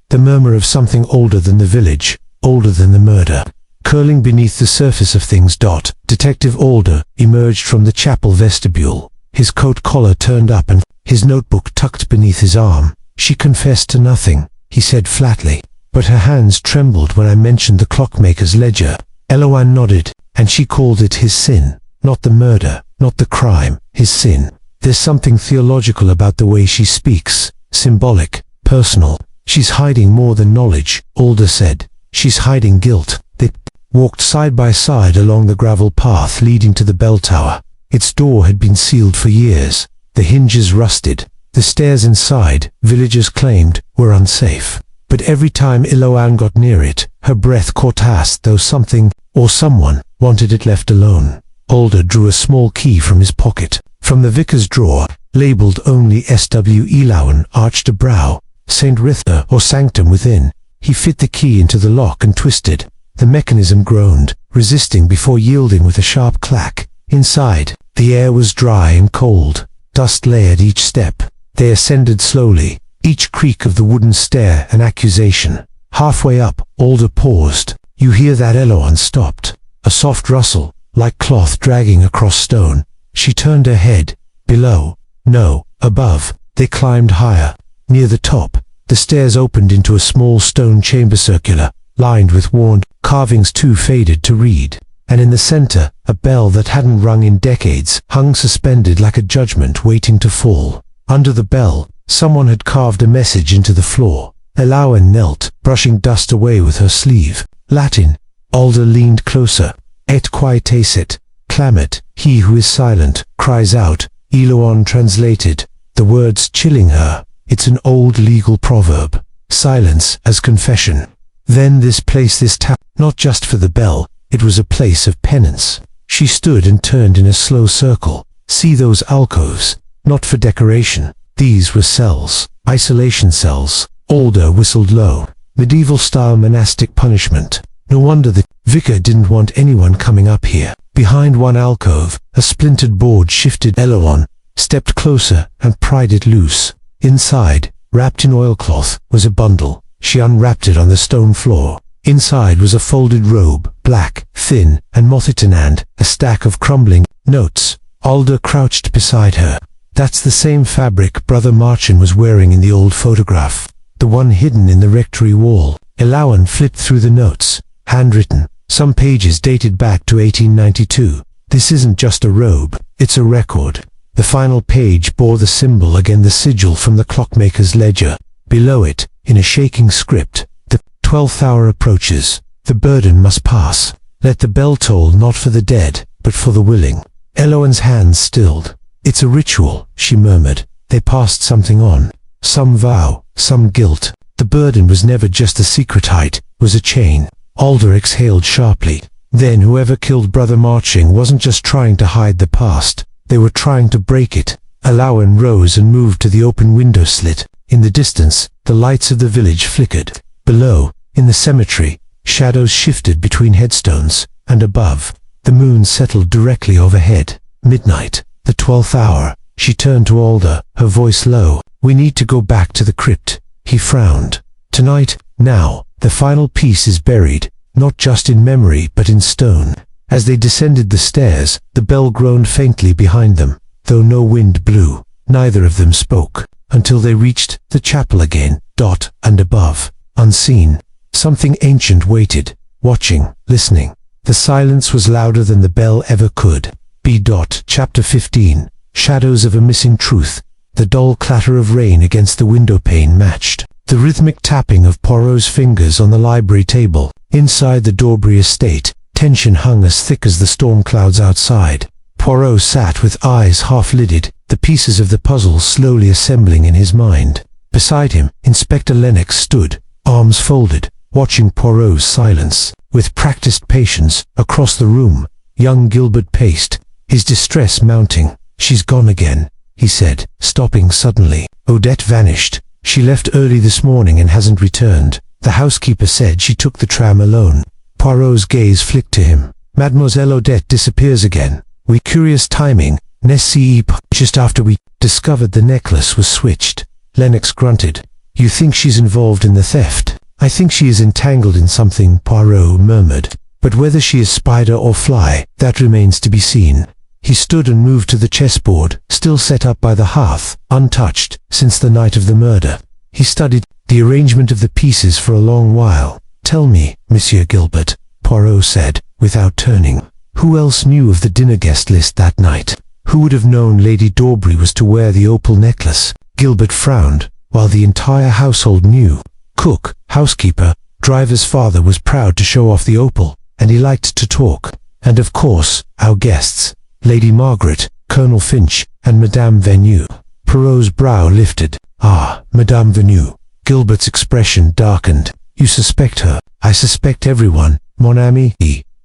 The murmur of something older than the village, older than the murder. Curling beneath the surface of things. Detective Alder emerged from the chapel vestibule, his coat collar turned up and his notebook tucked beneath his arm. She confessed to nothing, he said flatly, but her hands trembled when I mentioned the clockmaker's ledger. Eloane nodded, and she called it his sin. Not the murder, not the crime, his sin. There's something theological about the way she speaks, symbolic, personal. She's hiding more than knowledge, Alder said. She's hiding guilt. They walked side by side along the gravel path leading to the bell tower. Its door had been sealed for years, the hinges rusted. The stairs inside, villagers claimed, were unsafe. But every time Eloane got near it, Her breath caught fast, though something, or someone, wanted it left alone. Alder drew a small key from his pocket. From the vicar's drawer, labelled only S.W. Elowen, arched a brow, St. Ritha or Sanctum within. He fit the key into the lock and twisted. The mechanism groaned, resisting before yielding with a sharp clack. Inside, the air was dry and cold. Dust lay at each step. They ascended slowly, each creak of the wooden stair an accusation. Halfway up, Alder paused. "You hear that?" Elowen stopped. A soft rustle, like cloth dragging across stone. She turned her head. Below. No, above. They climbed higher. Near the top, the stairs opened into a small stone chamber, circular, lined with worn carvings too faded to read. And in the center, a bell that hadn't rung in decades hung suspended like a judgment waiting to fall. Under the bell, someone had carved a message into the floor. Elowen knelt, brushing dust away with her sleeve. Latin. Alder leaned closer. Et qui tacit, clamet, he who is silent, cries out. Elowen translated, the words chilling her. It's an old legal proverb. Silence as confession. Then this place, this tap, not just for the bell, it was a place of penance. She stood and turned in a slow circle. See those alcoves? Not for decoration. These were cells, isolation cells. Alder whistled low. Medieval-style monastic punishment. No wonder the vicar didn't want anyone coming up here. Behind one alcove, a splintered board shifted. Elowen stepped closer and pried it loose. Inside, wrapped in oilcloth, was a bundle. She unwrapped it on the stone floor. Inside was a folded robe, black, thin, and moth-eaten, and a stack of crumbling notes. Alder crouched beside her. That's the same fabric Brother Marchand was wearing in the old photograph. The one hidden in the rectory wall. Elowen flipped through the notes. Handwritten. Some pages dated back to 1892. This isn't just a robe, it's a record. The final page bore the symbol again, the sigil from the clockmaker's ledger. Below it, in a shaking script, the 12th hour approaches. The burden must pass. Let the bell toll not for the dead, but for the willing. Elowen's hands stilled. It's a ritual, she murmured. They passed something on. Some vow, some guilt. The burden was never just a secret height, was a chain. Alder exhaled sharply. Then whoever killed Brother Marchand wasn't just trying to hide the past. They were trying to break it. Elowen rose and moved to the open window slit. In the distance, the lights of the village flickered. Below, in the cemetery, shadows shifted between headstones, and above, the moon settled directly overhead. Midnight, the 12th hour. She turned to Alder, her voice low. We need to go back to the crypt. He frowned. Tonight, now, the final piece is buried, not just in memory but in stone. As they descended the stairs, the bell groaned faintly behind them, though no wind blew. Neither of them spoke, until they reached the chapel again. And above, unseen, something ancient waited, watching, listening. The silence was louder than the bell ever could. Chapter 15. Shadows of a Missing Truth. The dull clatter of rain against the window pane matched the rhythmic tapping of Poirot's fingers on the library table. Inside the Daubrey estate, tension hung as thick as the storm clouds outside. Poirot sat with eyes half-lidded, the pieces of the puzzle slowly assembling in his mind. Beside him, Inspector Lennox stood, arms folded, watching Poirot's silence. With practiced patience, across the room, young Gilbert paced, his distress mounting. She's gone again, he said, stopping suddenly. Odette vanished. She left early this morning and hasn't returned. The housekeeper said she took the tram alone. Poirot's gaze flicked to him. Mademoiselle Odette disappears again. We curious timing. Just after we discovered the necklace was switched. Lennox grunted. You think she's involved in the theft? I think she is entangled in something, Poirot murmured. But whether she is spider or fly, that remains to be seen. He stood and moved to the chessboard, still set up by the hearth, untouched since the night of the murder. He studied the arrangement of the pieces for a long while. Tell me, Monsieur Gilbert, Poirot said, without turning. Who else knew of the dinner guest list that night? Who would have known Lady Daubrey was to wear the opal necklace? Gilbert frowned, while the entire household knew. Cook, housekeeper, driver's father was proud to show off the opal, and he liked to talk. And of course, our guests. Lady Margaret, Colonel Finch, and Madame Venue. Poirot's brow lifted. Ah, Madame Venue. Gilbert's expression darkened. You suspect her. I suspect everyone, mon ami.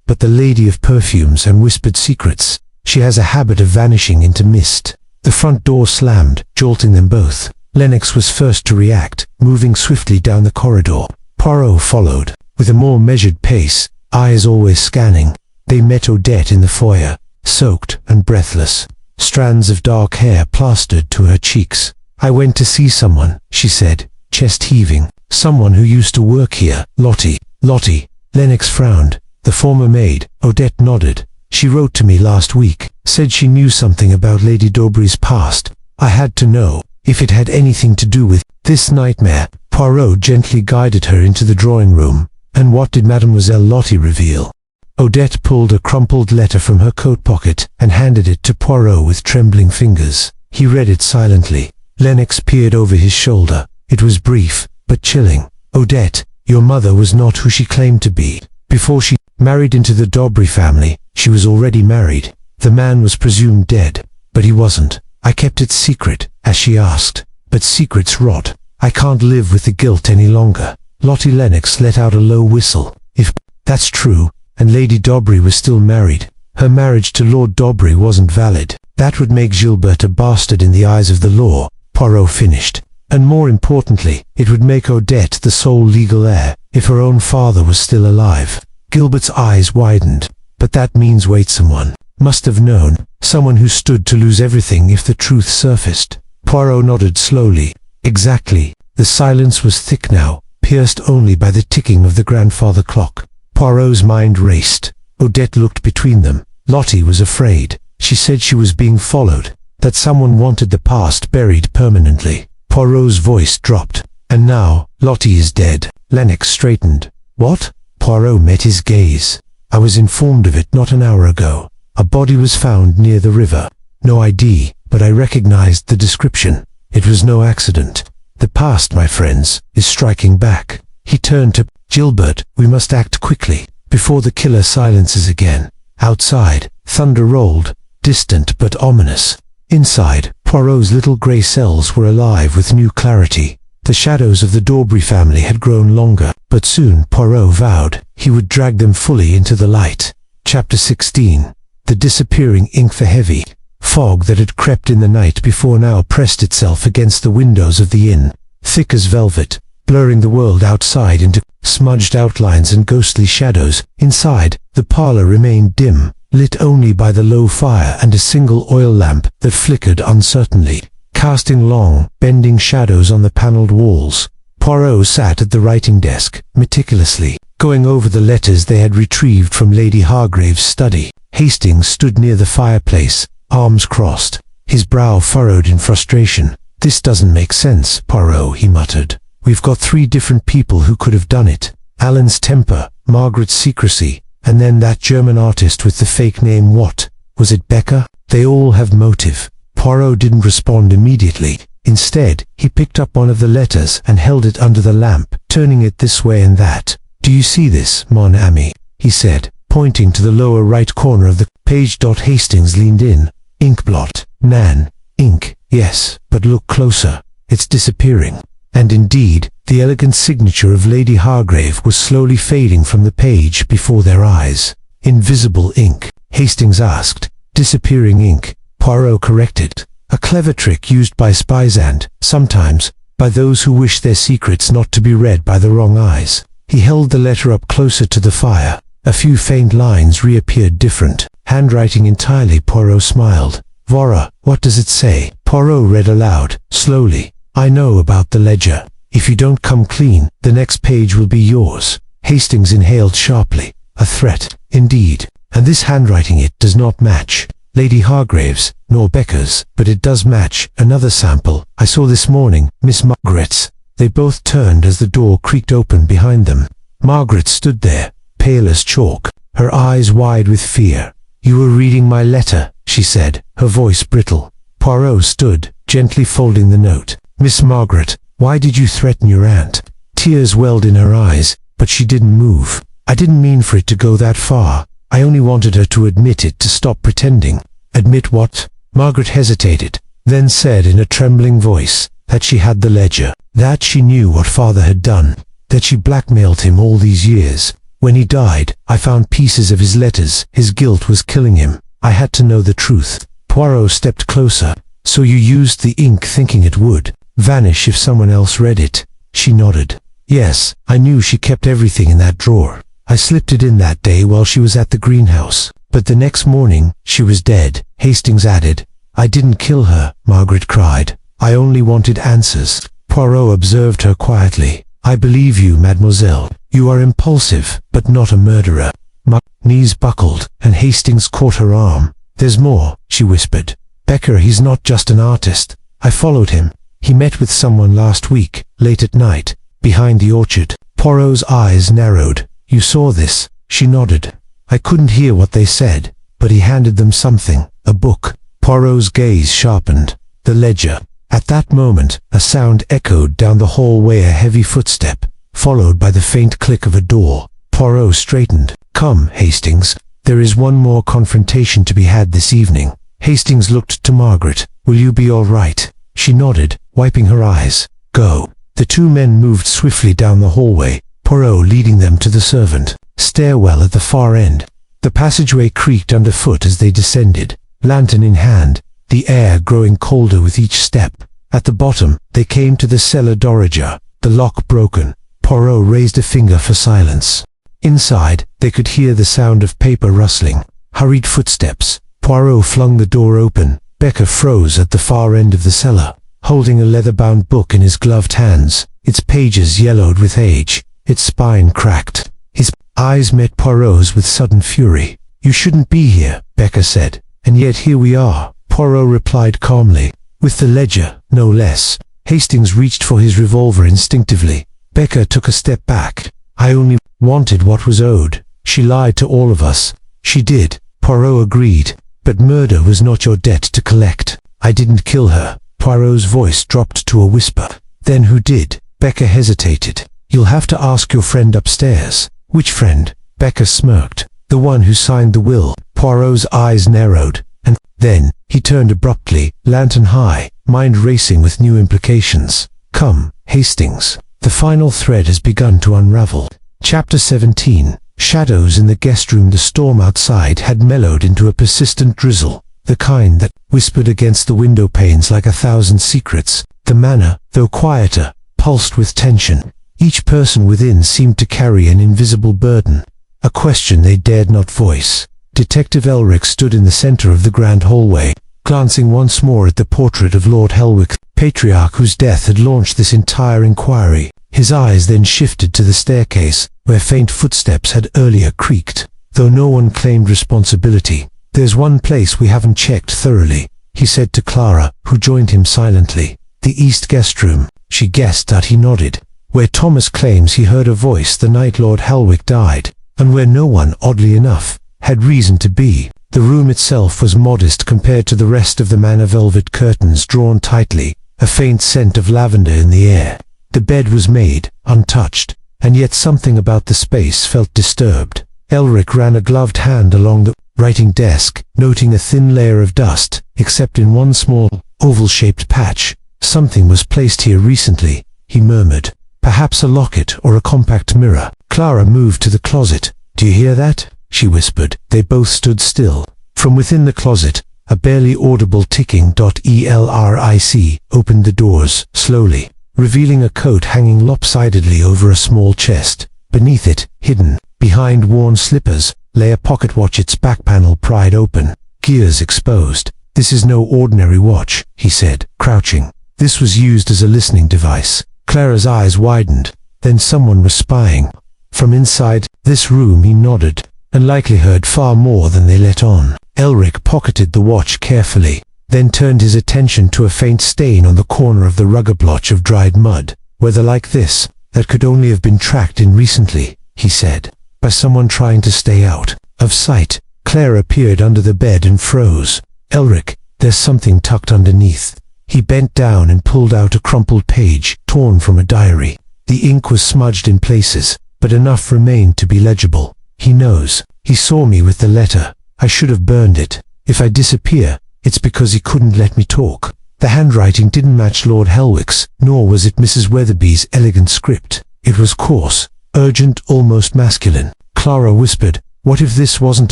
But the lady of perfumes and whispered secrets, she has a habit of vanishing into mist. The front door slammed, jolting them both. Lennox was first to react, moving swiftly down the corridor. Poirot followed, with a more measured pace, eyes always scanning. They met Odette in the foyer, soaked and breathless, strands of dark hair plastered to her cheeks. I went to see someone, she said, chest heaving. Someone who used to work here, Lottie. Lottie. Lennox frowned. The former maid. Odette nodded. She wrote to me last week, said she knew something about Lady Daubree's past. I had to know if it had anything to do with this nightmare. Poirot gently guided her into the drawing room. And what did Mademoiselle Lottie reveal? Odette pulled a crumpled letter from her coat pocket and handed it to Poirot with trembling fingers. He read it silently. Lennox peered over his shoulder. It was brief, but chilling. Odette, your mother was not who she claimed to be. Before she married into the Daubree family, she was already married. The man was presumed dead, but he wasn't. I kept it secret, as she asked. But secrets rot. I can't live with the guilt any longer. Lottie Lennox let out a low whistle. If that's true, and Lady Daubree was still married, her marriage to Lord Daubree wasn't valid. That would make Gilbert a bastard in the eyes of the law, Poirot finished. And more importantly, it would make Odette the sole legal heir, if her own father was still alive. Gilbert's eyes widened. But that means wait, someone must have known, someone who stood to lose everything if the truth surfaced. Poirot nodded slowly. Exactly. The silence was thick now, pierced only by the ticking of the grandfather clock. Poirot's mind raced. Odette looked between them. Lottie was afraid. She said she was being followed, that someone wanted the past buried permanently. Poirot's voice dropped. And now, Lottie is dead. Lennox straightened. What? Poirot met his gaze. I was informed of it not an hour ago. A body was found near the river. No ID, but I recognized the description. It was no accident. The past, my friends, is striking back. He turned to Gilbert. We must act quickly, before the killer silences again. Outside, thunder rolled, distant but ominous. Inside, Poirot's little grey cells were alive with new clarity. The shadows of the Daubree family had grown longer, but soon Poirot vowed he would drag them fully into the light. Chapter 16. The disappearing ink. The heavy fog that had crept in the night before now pressed itself against the windows of the inn, thick as velvet, blurring the world outside into smudged outlines and ghostly shadows. Inside, the parlour remained dim, lit only by the low fire and a single oil lamp that flickered uncertainly, casting long, bending shadows on the panelled walls. Poirot sat at the writing desk, meticulously going over the letters they had retrieved from Lady Hargrave's study. Hastings stood near the fireplace, arms crossed, his brow furrowed in frustration. This doesn't make sense, Poirot, he muttered. We've got 3 different people who could have done it. Alan's temper, Margaret's secrecy, and then that German artist with the fake name. What? Was it Becker? They all have motive. Poirot didn't respond immediately. Instead, he picked up one of the letters and held it under the lamp, turning it this way and that. Do you see this, mon ami? He said, pointing to the lower right corner of the page. Hastings leaned in. Ink blot. Nan. Ink. Yes, but look closer. It's disappearing. And indeed, the elegant signature of Lady Hargrave was slowly fading from the page before their eyes. Invisible ink, Hastings asked. Disappearing ink, Poirot corrected. A clever trick used by spies and, sometimes, by those who wish their secrets not to be read by the wrong eyes. He held the letter up closer to the fire. A few faint lines reappeared different. Handwriting entirely. Poirot smiled. Vora, what does it say? Poirot read aloud, slowly. I know about the ledger. If you don't come clean, the next page will be yours. Hastings inhaled sharply. A threat, indeed. And this handwriting, it does not match Lady Hargrave's, nor Becker's, but it does match another sample I saw this morning, Miss Margaret's. They both turned as the door creaked open behind them. Margaret stood there, pale as chalk, her eyes wide with fear. You were reading my letter, she said, her voice brittle. Poirot stood, gently folding the note. Miss Margaret, why did you threaten your aunt? Tears welled in her eyes, but she didn't move. I didn't mean for it to go that far. I only wanted her to admit it, to stop pretending. Admit what? Margaret hesitated, then said in a trembling voice that she had the ledger, that she knew what father had done. that she blackmailed him all these years. When he died, I found pieces of his letters. His guilt was killing him. I had to know the truth. Poirot stepped closer. So you used the ink thinking it would vanish if someone else read it? She nodded. Yes, I knew she kept everything in that drawer. I slipped it in that day while she was at the greenhouse. But the next morning, she was dead. Hastings added. I didn't kill her, Margaret cried. I only wanted answers. Poirot observed her quietly. I believe you, mademoiselle. You are impulsive, but not a murderer. My knees buckled, and Hastings caught her arm. There's more, she whispered. Becker, he's not just an artist. I followed him. He met with someone last week, late at night, behind the orchard. Poirot's eyes narrowed. You saw this? She nodded. I couldn't hear what they said, but he handed them something, a book. Poirot's gaze sharpened. The ledger. At that moment, a sound echoed down the hallway, a heavy footstep, followed by the faint click of a door. Poirot straightened. Come, Hastings. There is one more confrontation to be had this evening. Hastings looked to Margaret. Will you be all right? She nodded, wiping her eyes. Go. The two men moved swiftly down the hallway, Poirot leading them to the servant stairwell at the far end. The passageway creaked underfoot as they descended, lantern in hand, the air growing colder with each step. At the bottom, they came to the cellar dorager, the lock broken. Poirot raised a finger for silence. Inside, they could hear the sound of paper rustling. Hurried footsteps. Poirot flung the door open. Becker froze at the far end of the cellar, holding a leather-bound book in his gloved hands. Its pages yellowed with age. Its spine cracked. His eyes met Poirot's with sudden fury. You shouldn't be here, Becker said. And yet here we are, Poirot replied calmly. With the ledger, no less. Hastings reached for his revolver instinctively. Becker took a step back. I only wanted what was owed. She lied to all of us. She did, Poirot agreed. But murder was not your debt to collect. I didn't kill her. Poirot's voice dropped to a whisper. Then who did? Becker hesitated. You'll have to ask your friend upstairs. Which friend? Becker smirked. The one who signed the will. Poirot's eyes narrowed. And then, he turned abruptly, lantern high, mind racing with new implications. Come, Hastings. The final thread has begun to unravel. Chapter 17. Shadows in the guest room. The storm outside had mellowed into a persistent drizzle, the kind that whispered against the window panes like 1,000 secrets. The manor, though quieter, pulsed with tension. Each person within seemed to carry an invisible burden, a question they dared not voice. Detective Elric stood in the center of the grand hallway, glancing once more at the portrait of Lord Helwick, patriarch whose death had launched this entire inquiry. His eyes then shifted to the staircase, where faint footsteps had earlier creaked, though no one claimed responsibility. There's one place we haven't checked thoroughly, he said to Clara, who joined him silently. The east guest room. She guessed that he nodded. Where Thomas claims he heard a voice the night Lord Helwick died, and where no one, oddly enough, had reason to be. The room itself was modest compared to the rest of the manor. Velvet curtains drawn tightly, a faint scent of lavender in the air. The bed was made, untouched, and yet something about the space felt disturbed. Elric ran a gloved hand along the writing desk, noting a thin layer of dust, except in one small, oval-shaped patch. Something was placed here recently, he murmured. Perhaps a locket or a compact mirror. Clara moved to the closet. Do you hear that? She whispered. They both stood still. From within the closet, a barely audible ticking .elric opened the doors, slowly, revealing a coat hanging lopsidedly over a small chest. Beneath it, hidden, behind worn slippers, lay a pocket watch, its back panel pried open, gears exposed. This is no ordinary watch, he said, crouching. This was used as a listening device. Clara's eyes widened. Then someone was spying. From inside this room, he nodded, and likely heard far more than they let on. Elric pocketed the watch carefully, then turned his attention to a faint stain on the corner of the rugger blotch of dried mud. Whether like this, that could only have been tracked in recently, he said, by someone trying to stay out of sight. Clara peered under the bed and froze. Elric, there's something tucked underneath. He bent down and pulled out a crumpled page, torn from a diary. The ink was smudged in places, but enough remained to be legible. He knows. He saw me with the letter. I should have burned it. If I disappear, it's because he couldn't let me talk. The handwriting didn't match Lord Helwick's, nor was it Mrs. Weatherby's elegant script. It was coarse, urgent, almost masculine. Clara whispered, "What if this wasn't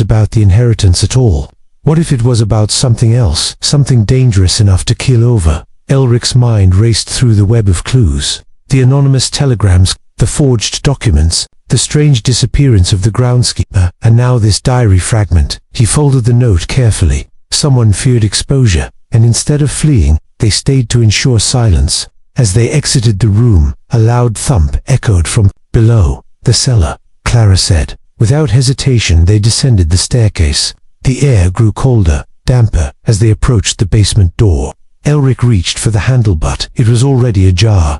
about the inheritance at all? What if it was about something else, something dangerous enough to keel over?" Elric's mind raced through the web of clues. The anonymous telegrams, the forged documents, the strange disappearance of the groundskeeper, and now this diary fragment. He folded the note carefully. Someone feared exposure, and instead of fleeing, they stayed to ensure silence. As they exited the room, a loud thump echoed from below. "The cellar," Clara said. Without hesitation, they descended the staircase. The air grew colder, damper, as they approached the basement door. Elric reached for the handle, but it was already ajar.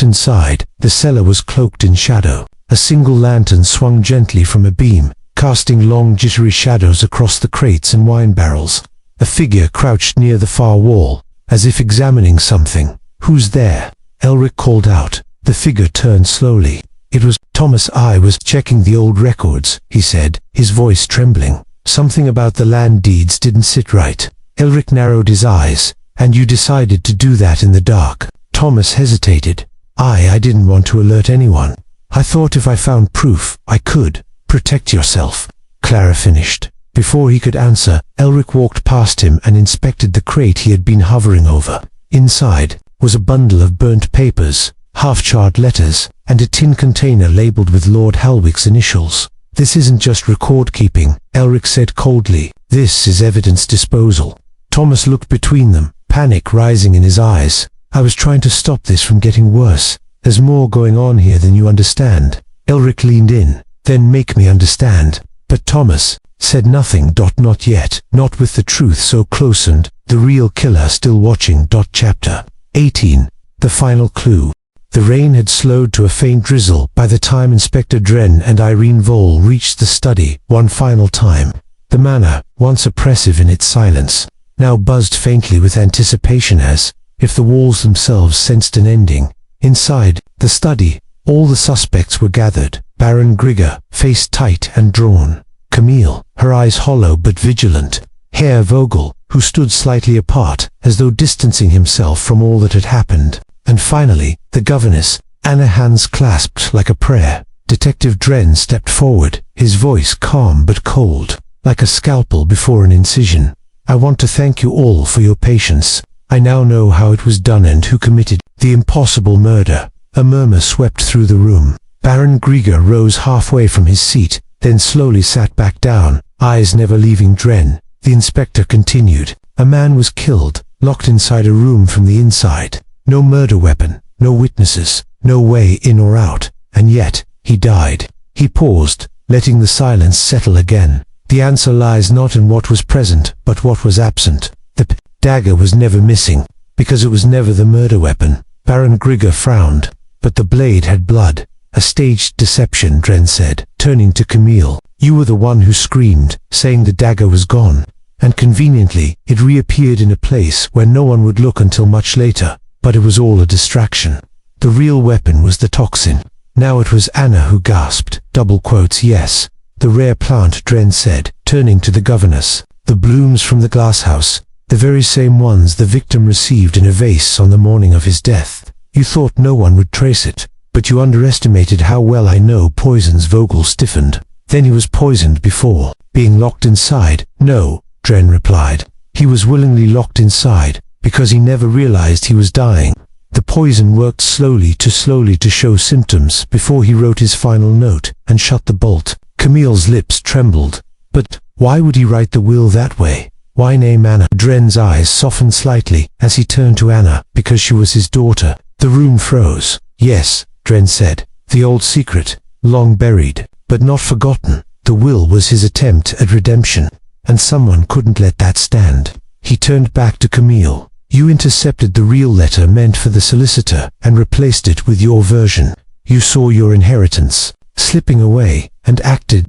Inside, the cellar was cloaked in shadow. A single lantern swung gently from a beam, casting long jittery shadows across the crates and wine barrels. A figure crouched near the far wall, as if examining something. "Who's there?" Elric called out. The figure turned slowly. It was Thomas. "I was checking the old records," he said, his voice trembling. "Something about the land deeds didn't sit right." Elric narrowed his eyes. "And you decided to do that in the dark?" Thomas hesitated. I didn't want to alert anyone. I thought if I found proof, I could." "Protect yourself," Clara finished. Before he could answer, Elric walked past him and inspected the crate he had been hovering over. Inside was a bundle of burnt papers, half-charred letters, and a tin container labeled with Lord Halwick's initials. "This isn't just record-keeping," Elric said coldly. "This is evidence disposal." Thomas looked between them, panic rising in his eyes. "I was trying to stop this from getting worse. There's more going on here than you understand." Elric leaned in. "Then make me understand." But Thomas said nothing. "Not yet. Not with the truth so close and the real killer still watching." Chapter 18. The final clue. The rain had slowed to a faint drizzle by the time Inspector Dren and Irene Vole reached the study one final time. The manor, once oppressive in its silence, now buzzed faintly with anticipation, as if the walls themselves sensed an ending. Inside the study, all the suspects were gathered. Baron Grigger, face tight and drawn. Camille, her eyes hollow but vigilant. Herr Vogel, who stood slightly apart, as though distancing himself from all that had happened. And finally, the governess, Anna, hands clasped like a prayer. Detective Dren stepped forward, his voice calm but cold, like a scalpel before an incision. "I want to thank you all for your patience. I now know how it was done and who committed the impossible murder." A murmur swept through the room. Baron Grigger rose halfway from his seat, then slowly sat back down, eyes never leaving Dren. The inspector continued. "A man was killed, locked inside a room from the inside. No murder weapon, no witnesses, no way in or out, and yet he died." He paused, letting the silence settle again. "The answer lies not in what was present, but what was absent. The dagger was never missing, because it was never the murder weapon." Baron Grigger frowned. "But the blade had blood." "A staged deception," Dren said, turning to Camille. "You were the one who screamed, saying the dagger was gone. And conveniently, it reappeared in a place where no one would look until much later. But it was all a distraction. The real weapon was the toxin." Now it was Anna who gasped. "Yes. The rare plant," Dren said, turning to the governess. "The blooms from the glasshouse. The very same ones the victim received in a vase on the morning of his death. You thought no one would trace it, but you underestimated how well I know poisons." Vogel stiffened. "Then he was poisoned before being locked inside?" "No," Dren replied. "He was willingly locked inside, because he never realized he was dying. The poison worked slowly to show symptoms before he wrote his final note and shut the bolt." Camille's lips trembled. "But why would he write the will that way? Why name Anna?" Dren's eyes softened slightly as he turned to Anna. "Because she was his daughter." The room froze. "Yes," Dren said. "The old secret, long buried, but not forgotten. The will was his attempt at redemption, and someone couldn't let that stand." He turned back to Camille. "You intercepted the real letter meant for the solicitor and replaced it with your version. You saw your inheritance slipping away and acted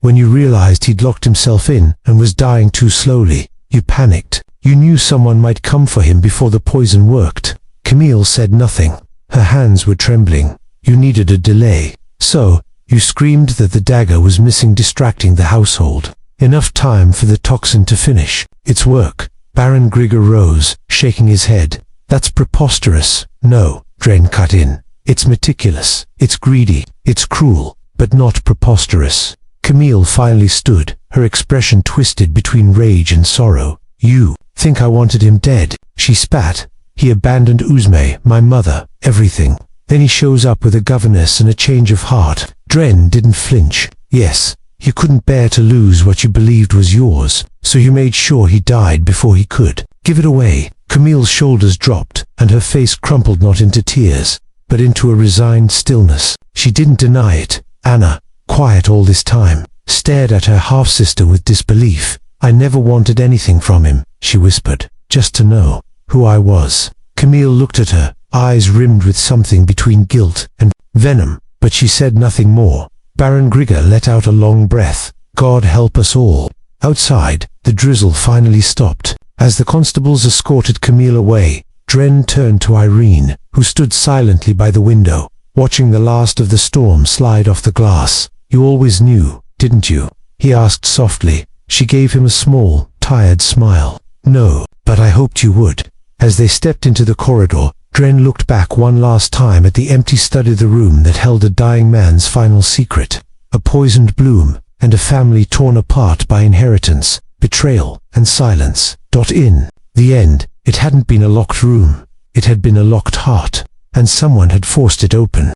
when you realized he'd locked himself in and was dying too slowly. You panicked. You knew someone might come for him before the poison worked." Camille said nothing. Her hands were trembling. "You needed a delay. So, you screamed that the dagger was missing, distracting the household. Enough time for the toxin to finish its work." Baron Grigger rose, shaking his head. "That's preposterous." "No," Dren cut in. It's meticulous, it's greedy, it's cruel, but not preposterous. Camille finally stood, her expression twisted between rage and sorrow. You think I wanted him dead? She spat. He abandoned Uzme, my mother, everything. Then he shows up with a governess and a change of heart. Dren didn't flinch. Yes, you couldn't bear to lose what you believed was yours, so you made sure he died before he could. Give it away. Camille's shoulders dropped, and her face crumpled not into tears, but into a resigned stillness. She didn't deny it. Anna, quiet all this time, stared at her half-sister with disbelief. I never wanted anything from him, she whispered, just to know who I was. Camille looked at her, eyes rimmed with something between guilt and venom, but she said nothing more. Baron Grigger let out a long breath. God help us all. Outside, the drizzle finally stopped. As the constables escorted Camille away, Dren turned to Irene, who stood silently by the window, watching the last of the storm slide off the glass. You always knew, didn't you? He asked softly. She gave him a small, tired smile. No, but I hoped you would. As they stepped into the corridor, Dren looked back one last time at the empty study of the room that held a dying man's final secret, a poisoned bloom, and a family torn apart by inheritance, betrayal, and silence. In the end, it hadn't been a locked room, it had been a locked heart, and someone had forced it open.